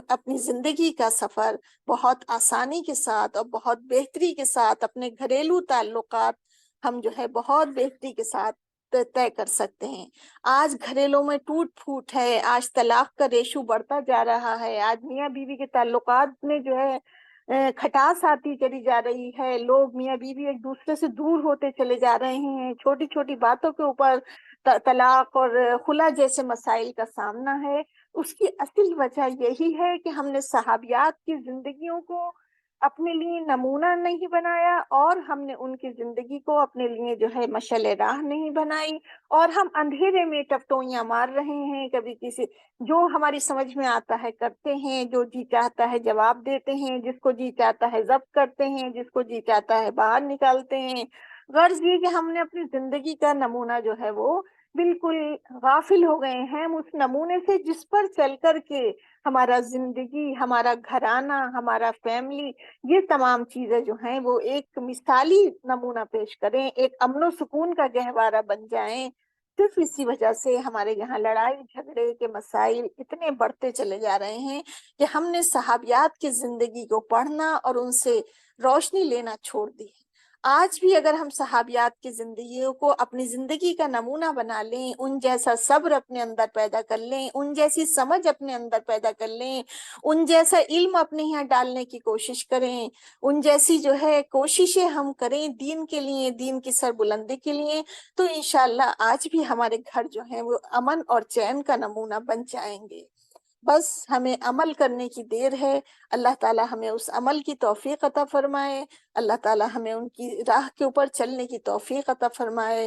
اپنی زندگی کا سفر بہت آسانی کے ساتھ اور بہت بہتری کے ساتھ، اپنے گھریلو تعلقات ہم جو ہے بہت بہتری کے ساتھ طے کر سکتے ہیں۔ آج گھریلوں میں ٹوٹ پھوٹ ہے، آج طلاق کا ریشو بڑھتا جا رہا ہے، آج میاں بیوی کے تعلقات میں جو ہے کھٹاس آتی چلی جا رہی ہے، لوگ میاں بیوی ایک دوسرے سے دور ہوتے چلے جا رہے ہیں، چھوٹی چھوٹی باتوں کے اوپر طلاق اور خلا جیسے مسائل کا سامنا ہے۔ اس کی اصل وجہ یہی ہے کہ ہم نے صحابیات کی زندگیوں کو اپنے لیے نمونہ نہیں بنایا، اور ہم نے ان کی زندگی کو اپنے لیے جو ہے مشعل راہ نہیں بنائی، اور ہم اندھیرے میں ٹپٹوئیاں مار رہے ہیں، کبھی کسی جو ہماری سمجھ میں آتا ہے کرتے ہیں، جو جی چاہتا ہے جواب دیتے ہیں، جس کو جی چاہتا ہے ضبط کرتے ہیں، جس کو جی چاہتا ہے باہر نکالتے ہیں۔ غرض یہ کہ ہم نے اپنی زندگی کا نمونہ جو ہے وہ بالکل غافل ہو گئے ہیں اس نمونے سے جس پر چل کر کے ہمارا زندگی، ہمارا گھرانہ، ہمارا فیملی، یہ تمام چیزیں جو ہیں وہ ایک مثالی نمونہ پیش کریں، ایک امن و سکون کا گہوارہ بن جائیں۔ صرف اسی وجہ سے ہمارے یہاں لڑائی جھگڑے کے مسائل اتنے بڑھتے چلے جا رہے ہیں کہ ہم نے صحابیات کی زندگی کو پڑھنا اور ان سے روشنی لینا چھوڑ دی ہے۔ آج بھی اگر ہم صحابیات کی زندگیوں کو اپنی زندگی کا نمونہ بنا لیں، ان جیسا صبر اپنے اندر پیدا کر لیں، ان جیسی سمجھ اپنے اندر پیدا کر لیں، ان جیسا علم اپنے یہاں ڈالنے کی کوشش کریں، ان جیسی جو ہے کوششیں ہم کریں دین کے لیے، دین کی سربلندی کے لیے، تو انشاءاللہ آج بھی ہمارے گھر جو ہیں وہ امن اور چین کا نمونہ بن جائیں گے۔ بس ہمیں عمل کرنے کی دیر ہے۔ اللہ تعالی ہمیں اس عمل کی توفیق عطا فرمائے، اللہ تعالی ہمیں ان کی راہ کے اوپر چلنے کی توفیق عطا فرمائے۔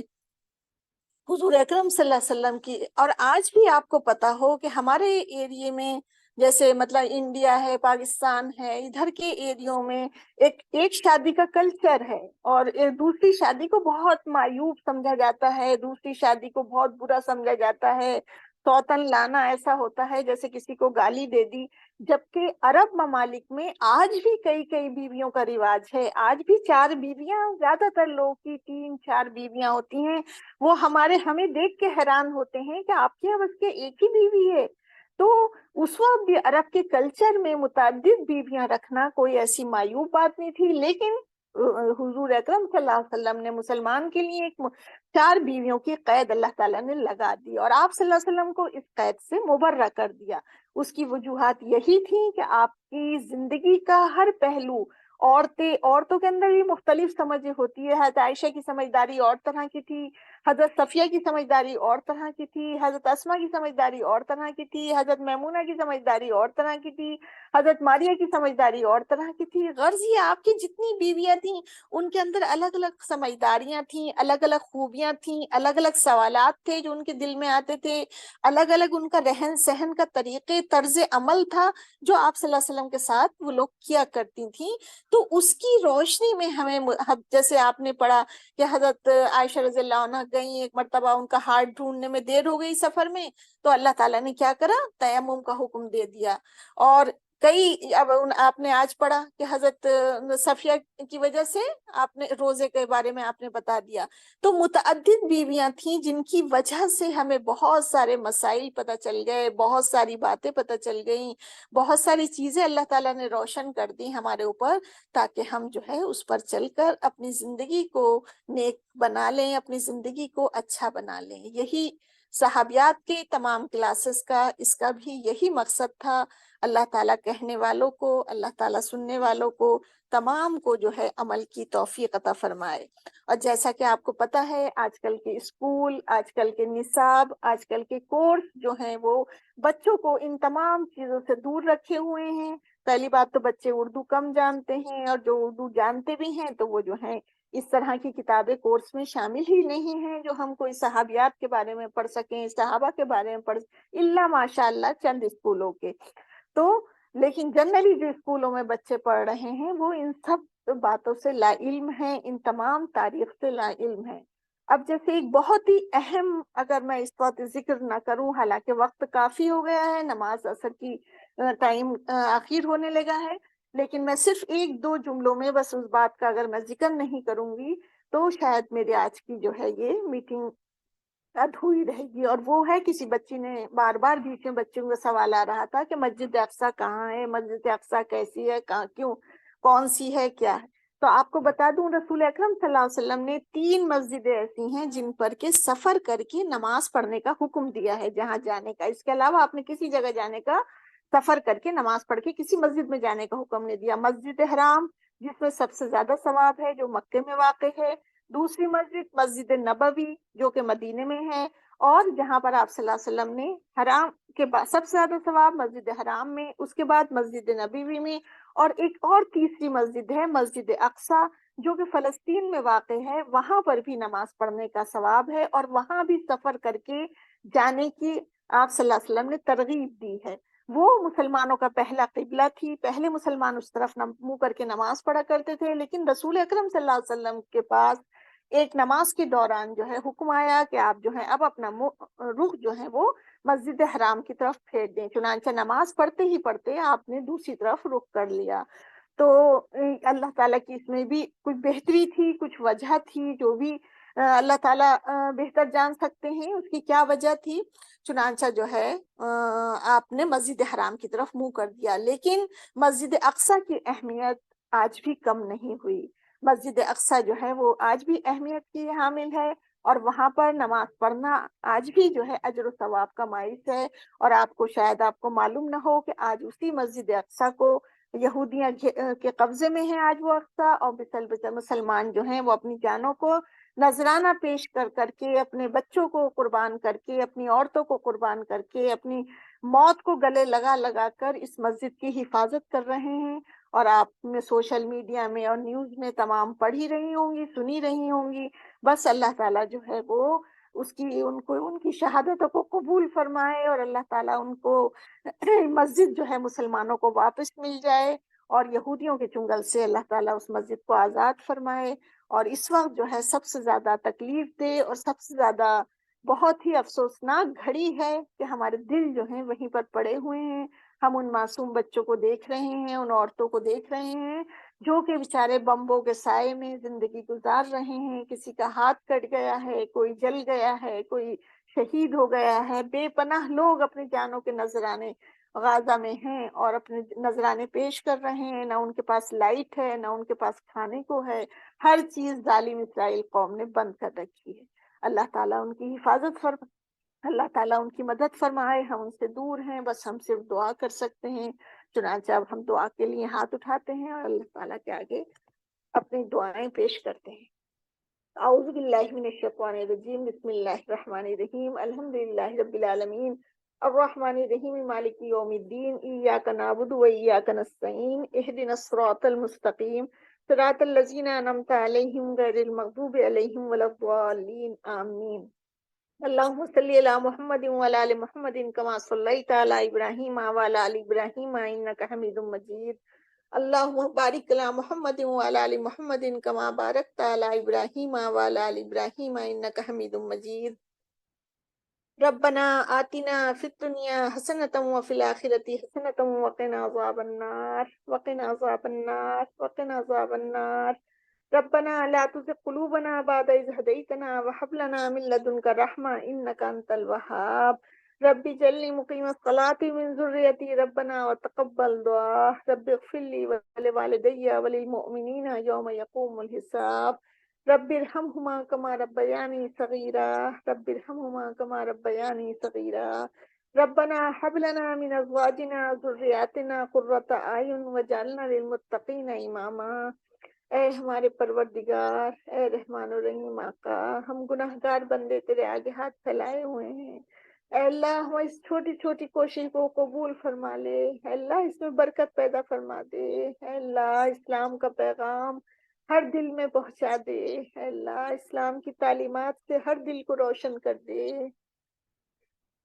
حضور اکرم صلی اللہ علیہ وسلم کی، اور آج بھی آپ کو پتا ہو کہ ہمارے ایریے میں جیسے مطلب انڈیا ہے، پاکستان ہے، ادھر کے ایریوں میں ایک شادی کا کلچر ہے، اور دوسری شادی کو بہت معیوب سمجھا جاتا ہے، دوسری شادی کو بہت برا سمجھا جاتا ہے، سوتن لانا ایسا ہوتا ہے جیسے کسی کو گالی دے دی، جبکہ عرب ممالک میں آج بھی کئی بیویوں کا رواج ہے، آج بھی 4 بیویاں، زیادہ تر لوگوں کی 3-4 بیویاں ہوتی ہیں۔ وہ ہمیں دیکھ کے حیران ہوتے ہیں کہ آپ کے یہاں بس کے ایک ہی بیوی ہے۔ تو اس وقت بھی عرب کے کلچر میں متعدد بیویاں رکھنا کوئی ایسی معیوب بات نہیں تھی، لیکن حضور اکرم صلی اللہ علیہ وسلم نے مسلمان کے لیے 4 بیویوں کی قید اللہ تعالیٰ نے لگا دی، اور آپ صلی اللہ علیہ وسلم کو اس قید سے مبرہ کر دیا۔ اس کی وجوہات یہی تھی کہ آپ کی زندگی کا ہر پہلو، عورتوں کے اندر بھی مختلف سمجھیں ہوتی ہے۔ حضرت عائشہ کی سمجھداری اور طرح کی تھی، حضرت صفیہ کی سمجھداری اور طرح کی تھی، حضرت اسماء کی سمجھداری اور طرح کی تھی، حضرت میمونہ کی سمجھداری اور طرح کی تھی، حضرت ماریہ کی سمجھداری اور طرح کی تھی۔ غرض یہ آپ کی جتنی بیویاں تھیں ان کے اندر الگ الگ سمجھداریاں تھیں، الگ الگ خوبیاں تھیں، الگ الگ سوالات تھے جو ان کے دل میں آتے تھے، الگ الگ ان کا رہن سہن کا طریقے، طرز عمل تھا جو آپ صلی اللہ علیہ وسلم کے ساتھ وہ لوگ کیا کرتی تھیں۔ تو اس کی روشنی میں ہمیں، جیسے آپ نے پڑھا کہ حضرت عائشہ رضی اللہ عنہ گئیں، ایک مرتبہ ان کا ہاتھ ڈھونڈنے میں دیر ہو گئی سفر میں، تو اللہ تعالیٰ نے کیا کرا، تیمم کا حکم دے دیا۔ اور اب آپ نے آج پڑھا کہ حضرت صفیہ کی وجہ سے آپ نے روزے کے بارے میں آپ نے بتا دیا۔ تو متعدد بیویاں تھیں جن کی وجہ سے ہمیں بہت سارے مسائل پتہ چل گئے، بہت ساری باتیں پتہ چل گئیں، بہت ساری چیزیں اللہ تعالیٰ نے روشن کر دی ہمارے اوپر، تاکہ ہم جو ہے اس پر چل کر اپنی زندگی کو نیک بنا لیں، اپنی زندگی کو اچھا بنا لیں۔ یہی صحابیات کے تمام کلاسز کا، اس کا بھی یہی مقصد تھا۔ اللہ تعالیٰ کہنے والوں کو، اللہ تعالیٰ سننے والوں کو، تمام کو جو ہے عمل کی توفیق عطا فرمائے۔ اور جیسا کہ آپ کو پتہ ہے، آج کل کے اسکول، آج کل کے نصاب، آج کل کے کورس جو ہیں وہ بچوں کو ان تمام چیزوں سے دور رکھے ہوئے ہیں۔ پہلی بات تو بچے اردو کم جانتے ہیں، اور جو اردو جانتے بھی ہیں تو وہ جو ہیں اس طرح کی کتابیں کورس میں شامل ہی نہیں ہیں جو ہم کوئی صحابیات کے بارے میں پڑھ سکیں، صحابہ کے بارے میں الا ماشاء اللہ چند اسکولوں کے۔ تو لیکن جنرلی جو اسکولوں میں بچے پڑھ رہے ہیں وہ ان سب باتوں سے لا علم ہیں، ان تمام تاریخ سے لا علم ہیں۔ اب جیسے ایک بہت ہی اہم، اگر میں اس وقت ذکر نہ کروں، حالانکہ وقت کافی ہو گیا ہے، نماز عصر کی ٹائم آخر ہونے لگا ہے، لیکن میں صرف 1-2 جملوں میں بس اس بات کا اگر میں ذکر نہیں کروں گی تو شاید میرے آج کی جو ہے یہ میٹنگ ادھوری رہے گی۔ اور وہ ہے، کسی بچی نے بار بار بیچ میں بچوں کا سوال آ رہا تھا کہ مسجد اقصیٰ کہاں ہے، مسجد اقصیٰ کیسی ہے، کہاں، کیوں، کون سی ہے، کیا ہے۔ تو آپ کو بتا دوں، رسول اکرم صلی اللہ علیہ وسلم نے 3 مسجدیں ایسی ہیں جن پر کے سفر کر کے نماز پڑھنے کا حکم دیا ہے، جہاں جانے کا۔ اس کے علاوہ آپ نے کسی جگہ جانے کا، سفر کر کے نماز پڑھ کے کسی مسجد میں جانے کا حکم نہیں دیا۔ مسجد حرام، جس میں سب سے زیادہ ثواب ہے، جو مکے میں واقع ہے، دوسری مسجد مسجد نبوی جو کہ مدینے میں ہے، اور جہاں پر آپ صلی اللہ علیہ وسلم نے حرام کے بعد سب سے زیادہ ثواب مسجد حرام میں، اس کے بعد مسجد نبوی میں، اور ایک اور تیسری مسجد ہے مسجد اقصیٰ جو کہ فلسطین میں واقع ہے، وہاں پر بھی نماز پڑھنے کا ثواب ہے، اور وہاں بھی سفر کر کے جانے کی آپ صلی اللہ علیہ وسلم نے ترغیب دی ہے۔ وہ مسلمانوں کا پہلا قبلہ تھی، پہلے مسلمان اس طرف منہ کر کے نماز پڑھا کرتے تھے، لیکن رسول اکرم صلی اللہ علیہ وسلم کے پاس ایک نماز کے دوران جو ہے حکم آیا کہ آپ جو ہے اب اپنا رخ جو ہے وہ مسجد حرام کی طرف پھیر دیں، چنانچہ نماز پڑھتے ہی پڑھتے آپ نے دوسری طرف رخ کر لیا۔ تو اللہ تعالیٰ کی اس میں بھی کچھ بہتری تھی، کچھ وجہ تھی، جو بھی اللہ تعالیٰ بہتر جان سکتے ہیں اس کی کیا وجہ تھی. چنانچہ جو ہے آپ نے مسجد حرام کی طرف منہ کر دیا. لیکن مسجد اقصی کی اہمیت آج بھی کم نہیں ہوئی. مسجد اقصی جو ہے وہ آج بھی اہمیت کی حامل ہے، اور وہاں پر نماز پڑھنا آج بھی جو ہے اجر و ثواب کا باعث ہے. اور آپ کو شاید آپ کو معلوم نہ ہو کہ آج اسی مسجد اقصی کو یہودیاں کے قبضے میں ہیں آج وہ اقصی، اور مسلمان جو ہیں وہ اپنی جانوں کو نذرانہ پیش کر کر کے، اپنے بچوں کو قربان کر کے، اپنی عورتوں کو قربان کر کے، اپنی موت کو گلے لگا لگا کر اس مسجد کی حفاظت کر رہے ہیں. اور آپ نے سوشل میڈیا میں اور نیوز میں تمام پڑھ ہی رہی ہوں گی، سنی رہی ہوں گی. بس اللہ تعالیٰ جو ہے وہ ان کی شہادتوں کو قبول فرمائے، اور اللہ تعالیٰ ان کو مسجد جو ہے مسلمانوں کو واپس مل جائے، اور یہودیوں کے چنگل سے اللہ تعالیٰ اس مسجد کو آزاد فرمائے. اور اس وقت جو ہے سب سے زیادہ تکلیف دہ اور سب سے زیادہ بہت ہی افسوسناک گھڑی ہے کہ ہمارے دل جو ہیں وہیں پر پڑے ہوئے ہیں. ہم ان معصوم بچوں کو دیکھ رہے ہیں، ان عورتوں کو دیکھ رہے ہیں جو کہ بیچارے بمبوں کے سائے میں زندگی گزار رہے ہیں. کسی کا ہاتھ کٹ گیا ہے، کوئی جل گیا ہے، کوئی شہید ہو گیا ہے. بے پناہ لوگ اپنی جانوں کے نذرانے غازہ میں ہیں اور اپنے نذرانے پیش کر رہے ہیں. نہ ان کے پاس لائٹ ہے، نہ ان کے پاس کھانے کو ہے. ہر چیز ظالم اسرائیل قوم نے بند کر رکھی ہے. اللہ تعالیٰ ان کی حفاظت فرمائے، اللہ تعالیٰ ان کی مدد فرمائے. ہم ان سے دور ہیں، بس ہم صرف دعا کر سکتے ہیں. چنانچہ اب ہم دعا کے لیے ہاتھ اٹھاتے ہیں اور اللہ تعالیٰ کے آگے اپنی دعائیں پیش کرتے ہیں. اعوذ باللہ من الشیطان الرجیم، بسم اللہ الرحمن الرحیم، الحمد للہ رب العالمین، الرحمن الرحیم، مالک یوم الدین، ایاک نعبد و ایاک نستعین، اہدنا الصراط المستقیم، صراط الذین انعمت علیہم غیر المغضوب علیہم ولا الضالین، آمین. اللہم صلی علی محمد وعلی آل محمد کما صلیت علی ابراہیم وعلی آل ابراہیم انک حمید مجید. اللہم بارک علی محمد وعلی آل محمد کما بارکت علی ابراہیم وعلی آل ابراہیم انک حمید مجید. ربنا آتنا فی الدنیا حسنۃ وفی الآخرۃ حسنۃ وقنا عذاب النار، وقنا عذاب النار، وقنا عذاب النار. ربنا لا تزغ قلوبنا بعد إذ هديتنا وهب لنا من لدنك رحمة إنك أنت الوهاب. رب اجعلني مقيم الصلاة من ذريتي ربنا وتقبل دعاء. رب اغفر لي ولوالدي وللمؤمنين يوم يقوم الحساب. رب ارحمهما كما ربياني صغيرا، رب ارحمهما كما ربياني صغيرا. ربنا هب لنا من أزواجنا وذرياتنا قرة أعين واجعلنا للمتقين إماما. اے ہمارے پروردگار، اے رحمان الرحیم آقا، ہم گناہ گار بندے تیرے آگے ہاتھ پھیلائے ہوئے ہیں. اے اللہ ہم اس چھوٹی چھوٹی کوشش کو قبول فرما لے. اے اللہ اس میں برکت پیدا فرما دے. اے اللہ اسلام کا پیغام ہر دل میں پہنچا دے. اے اللہ اسلام کی تعلیمات سے ہر دل کو روشن کر دے.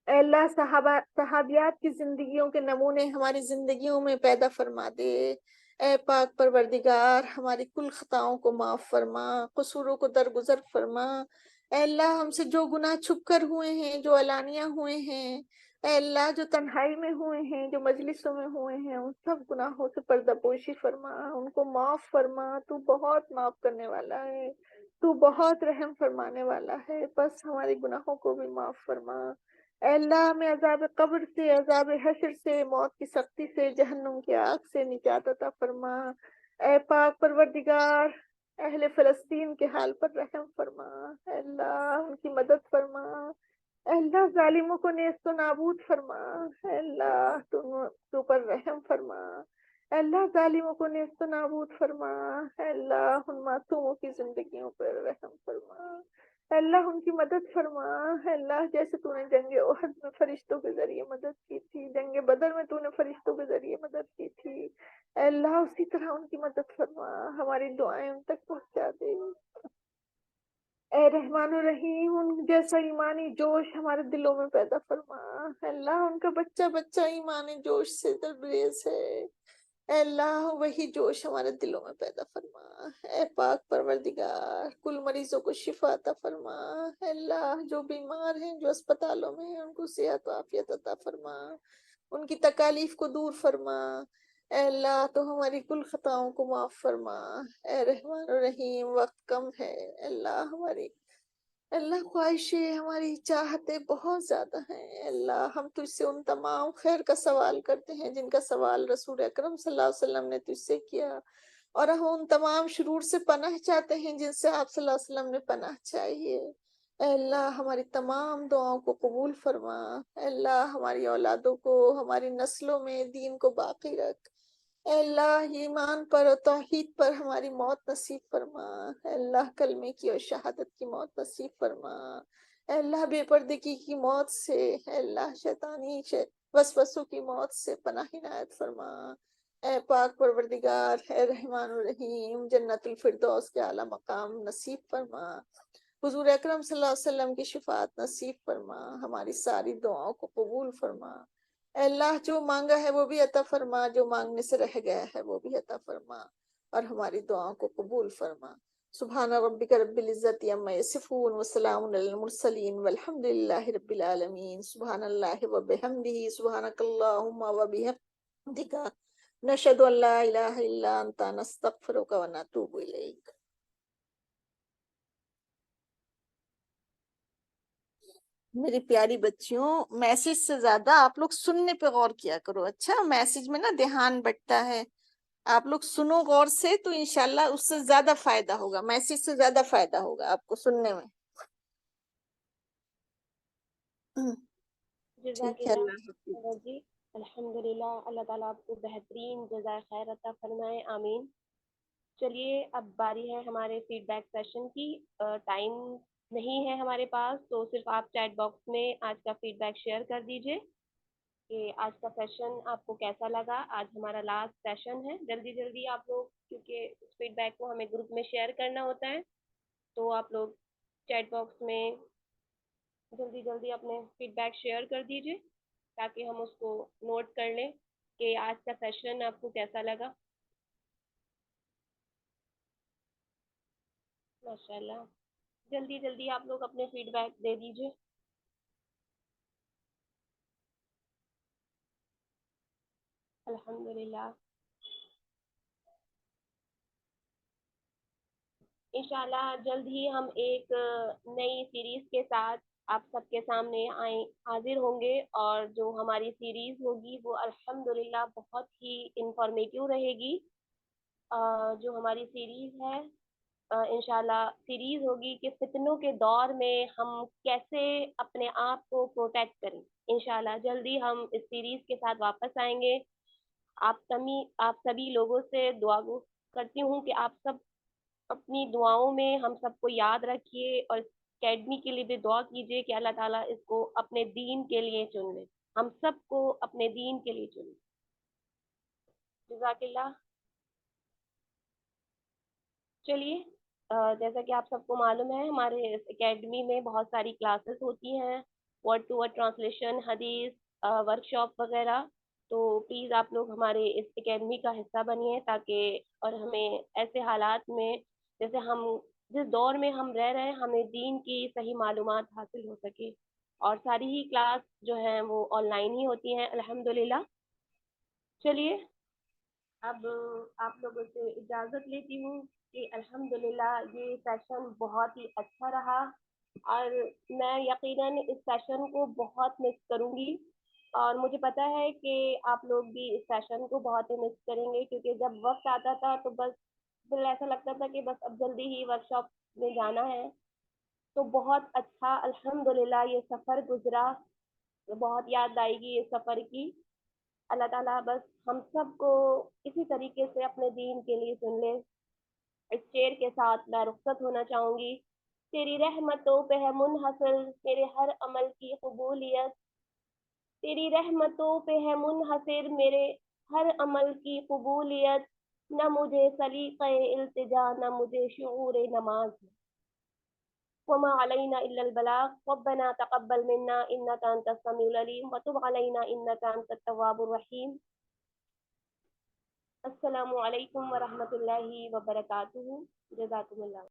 اے اللہ صحابیات کی زندگیوں کے نمونے ہماری زندگیوں میں پیدا فرما دے. اے پاک پروردگار ہماری کل خطاؤں کو معاف فرما، قصوروں کو درگزر فرما. اے اللہ ہم سے جو گناہ چھپ کر ہوئے ہیں، جو علانیہ ہوئے ہیں، اے اللہ جو تنہائی میں ہوئے ہیں، جو مجلسوں میں ہوئے ہیں، ان سب گناہوں سے پردہ پوشی فرما، ان کو معاف فرما. تو بہت معاف کرنے والا ہے، تو بہت رحم فرمانے والا ہے. بس ہمارے گناہوں کو بھی معاف فرما. اے اللہ ہمیں عذاب قبر سے، عذاب حشر سے، موت کی سختی سے، جہنم کی آگ سے نجات عطا فرما. اے پاک پروردگار اہل فلسطین کے حال پر رحم فرما. اے اللہ ان کی مدد فرما. اے اللہ ظالموں کو نیست و نابود فرما. اے اللہ تو پر رحم فرما. اے اللہ ظالموں کو نیست و نابود فرما. اے اللہ ان معصوموں کی زندگیوں پر رحم فرما. اے اللہ ان کی مدد فرما. اے اللہ جیسے تو نے جنگ احد میں فرشتوں کے ذریعے مدد کی تھی، جنگ بدر میں تو نے فرشتوں کے ذریعے مدد کی تھی، اے اللہ اسی طرح ان کی مدد فرما. ہماری دعائیں ان تک پہنچا دے. اے رحمان الرحیم ان جیسا ایمانی جوش ہمارے دلوں میں پیدا فرما. اے اللہ ان کا بچہ بچہ ایمانی جوش سے تبریز ہے. اے اللہ وہی جوش ہمارے دلوں میں پیدا فرما. اے پاک پروردگار کل مریضوں کو شفا عطا فرما. اے اللہ جو بیمار ہیں، جو اسپتالوں میں ہیں، ان کو صحت و عافیت عطا فرما، ان کی تکالیف کو دور فرما. اے اللہ تو ہماری کل خطاؤں کو معاف فرما. اے رحمان الرحیم وقت کم ہے، اے اللہ ہماری اللہ خواہشیں ہماری چاہتے بہت زیادہ ہیں اللہ، ہم تجھ سے ان تمام خیر کا سوال کرتے ہیں جن کا سوال رسول اکرم صلی اللہ علیہ وسلم نے تجھ سے کیا، اور ہم ان تمام شرور سے پناہ چاہتے ہیں جن سے آپ صلی اللہ علیہ وسلم نے پناہ چاہیے۔ اے اللہ ہماری تمام دعاؤں کو قبول فرما، اے اللہ ہماری اولادوں کو، ہماری نسلوں میں دین کو باقی رکھ، اے اللہ ایمان پر اور توحید پر ہماری موت نصیب فرما، اے اللہ کلمے کی اور شہادت کی موت نصیب فرما، اے اللہ بے پردگی کی موت سے، اے اللہ شیطانی وسوسوں کی موت سے پناہ عنایت فرما، اے پاک پروردگار، اے رحمان الرحیم، جنت الفردوس کے اعلیٰ مقام نصیب فرما، حضور اکرم صلی اللہ علیہ وسلم کی شفاعت نصیب فرما، ہماری ساری دعاؤں کو قبول فرما، اے اللہ جو مانگا ہے وہ بھی عطا فرما، جو مانگنے سے رہ گیا ہے وہ بھی عطا فرما، اور ہماری دعاؤں کو قبول فرما۔ سبحان ربک رب العزت عما یصفون وسلام علی المرسلین والحمد للہ رب العالمین۔ سبحان اللہ وبحمدہ، سبحانک اللہم وبحمدک، نشہد ان لا الہ الا انت، نستغفرک ونتوب الیک۔ میری پیاری بچیوں، میسج سے زیادہ آپ لوگ سننے پہ غور کیا کرو، اچھا؟ میسج میں نا دھیان بٹتا ہے، آپ لوگ سنو غور سے تو انشاءاللہ اس سے زیادہ فائدہ ہوگا، میسج سے زیادہ فائدہ ہوگا آپ کو سننے میں۔ جزاک ٹھیک ہے، اللہ اللہ حافظ۔ خیر جی، الحمدللہ، اللہ تعالیٰ آپ کو بہترین جزائے خیر عطا فرمائے، آمین۔ چلیے اب باری ہے ہمارے فیڈ بیک سیشن کی۔ ٹائم نہیں ہے ہمارے پاس، تو صرف آپ چیٹ باکس میں آج کا فیڈ بیک شیئر کر دیجئے کہ آج کا سیشن آپ کو کیسا لگا۔ آج ہمارا لاسٹ سیشن ہے، جلدی جلدی آپ لوگ، کیونکہ اس فیڈ بیک کو ہمیں گروپ میں شیئر کرنا ہوتا ہے، تو آپ لوگ چیٹ باکس میں جلدی جلدی اپنے فیڈ بیک شیئر کر دیجئے تاکہ ہم اس کو نوٹ کر لیں کہ آج کا سیشن آپ کو کیسا لگا۔ ماشاء اللہ، جلدی جلدی آپ لوگ اپنے فیڈ بیک دے دیجئے۔ الحمدللہ، انشاءاللہ جلد ہی ہم ایک نئی سیریز کے ساتھ آپ سب کے سامنے حاضر ہوں گے، اور جو ہماری سیریز ہوگی وہ الحمدللہ بہت ہی انفارمیٹیو رہے گی۔ جو ہماری سیریز ہے انشاءاللہ سیریز ہوگی کہ فتنوں کے دور میں ہم کیسے اپنے آپ کو پروٹیکٹ کریں۔ انشاءاللہ جلدی ہم اس سیریز کے ساتھ واپس آئیں گے۔ آپ سبھی لوگوں سے دعا کرتی ہوں کہ آپ سب اپنی دعاؤں میں ہم سب کو یاد رکھیے، اور اکیڈمی کے لیے بھی دعا کیجیے کہ اللہ تعالیٰ اس کو اپنے دین کے لیے چن لے، ہم سب کو اپنے دین کے لیے چن لے۔ جزاک اللہ۔ چلیے جیسا کہ آپ سب کو معلوم ہے، ہمارے اس اکیڈمی میں بہت ساری کلاسز ہوتی ہیں، ورڈ ٹو ورڈ ٹرانسلیشن، حدیث، ورکشاپ وغیرہ، تو پلیز آپ لوگ ہمارے اس اکیڈمی کا حصہ بنیے تاکہ، اور ہمیں ایسے حالات میں جیسے ہم جس دور میں ہم رہ رہے ہیں ہمیں دین کی صحیح معلومات حاصل ہو سکے، اور ساری ہی کلاس جو ہیں وہ آن لائن ہی ہوتی ہیں الحمدللہ۔ چلیے اب آپ لوگوں سے اجازت لیتی ہوں کہ الحمدللہ یہ سیشن بہت ہی اچھا رہا، اور میں یقیناً اس سیشن کو بہت مس کروں گی، اور مجھے پتہ ہے کہ آپ لوگ بھی اس سیشن کو بہت ہی مس کریں گے، کیونکہ جب وقت آتا تھا تو بس دل ایسا لگتا تھا کہ بس اب جلدی ہی ورک شاپ میں جانا ہے۔ تو بہت اچھا الحمدللہ یہ سفر گزرا، بہت یاد آئے گی اس سفر کی۔ اللہ تعالیٰ بس ہم سب کو اسی طریقے سے اپنے دین کے لیے چن لے۔ اس شعر کے ساتھ میں رخصت ہونا چاہوں گی۔ تیری رحمتوں پہ ہے منحصر میرے ہر عمل کی قبولیت، تیری رحمتوں پہ ہے منحصر میرے ہر عمل کی قبولیت، نہ مجھے سلیقہ التجا نہ مجھے شعور نماز، وما علينا إلا البلاغ، ربنا تقبل منا إنك أنت السميع العليم وتب علينا إنك أنت التواب الرحيم۔ السلام علیکم ورحمۃ اللہ وبرکاتہ، جزاکم اللہ۔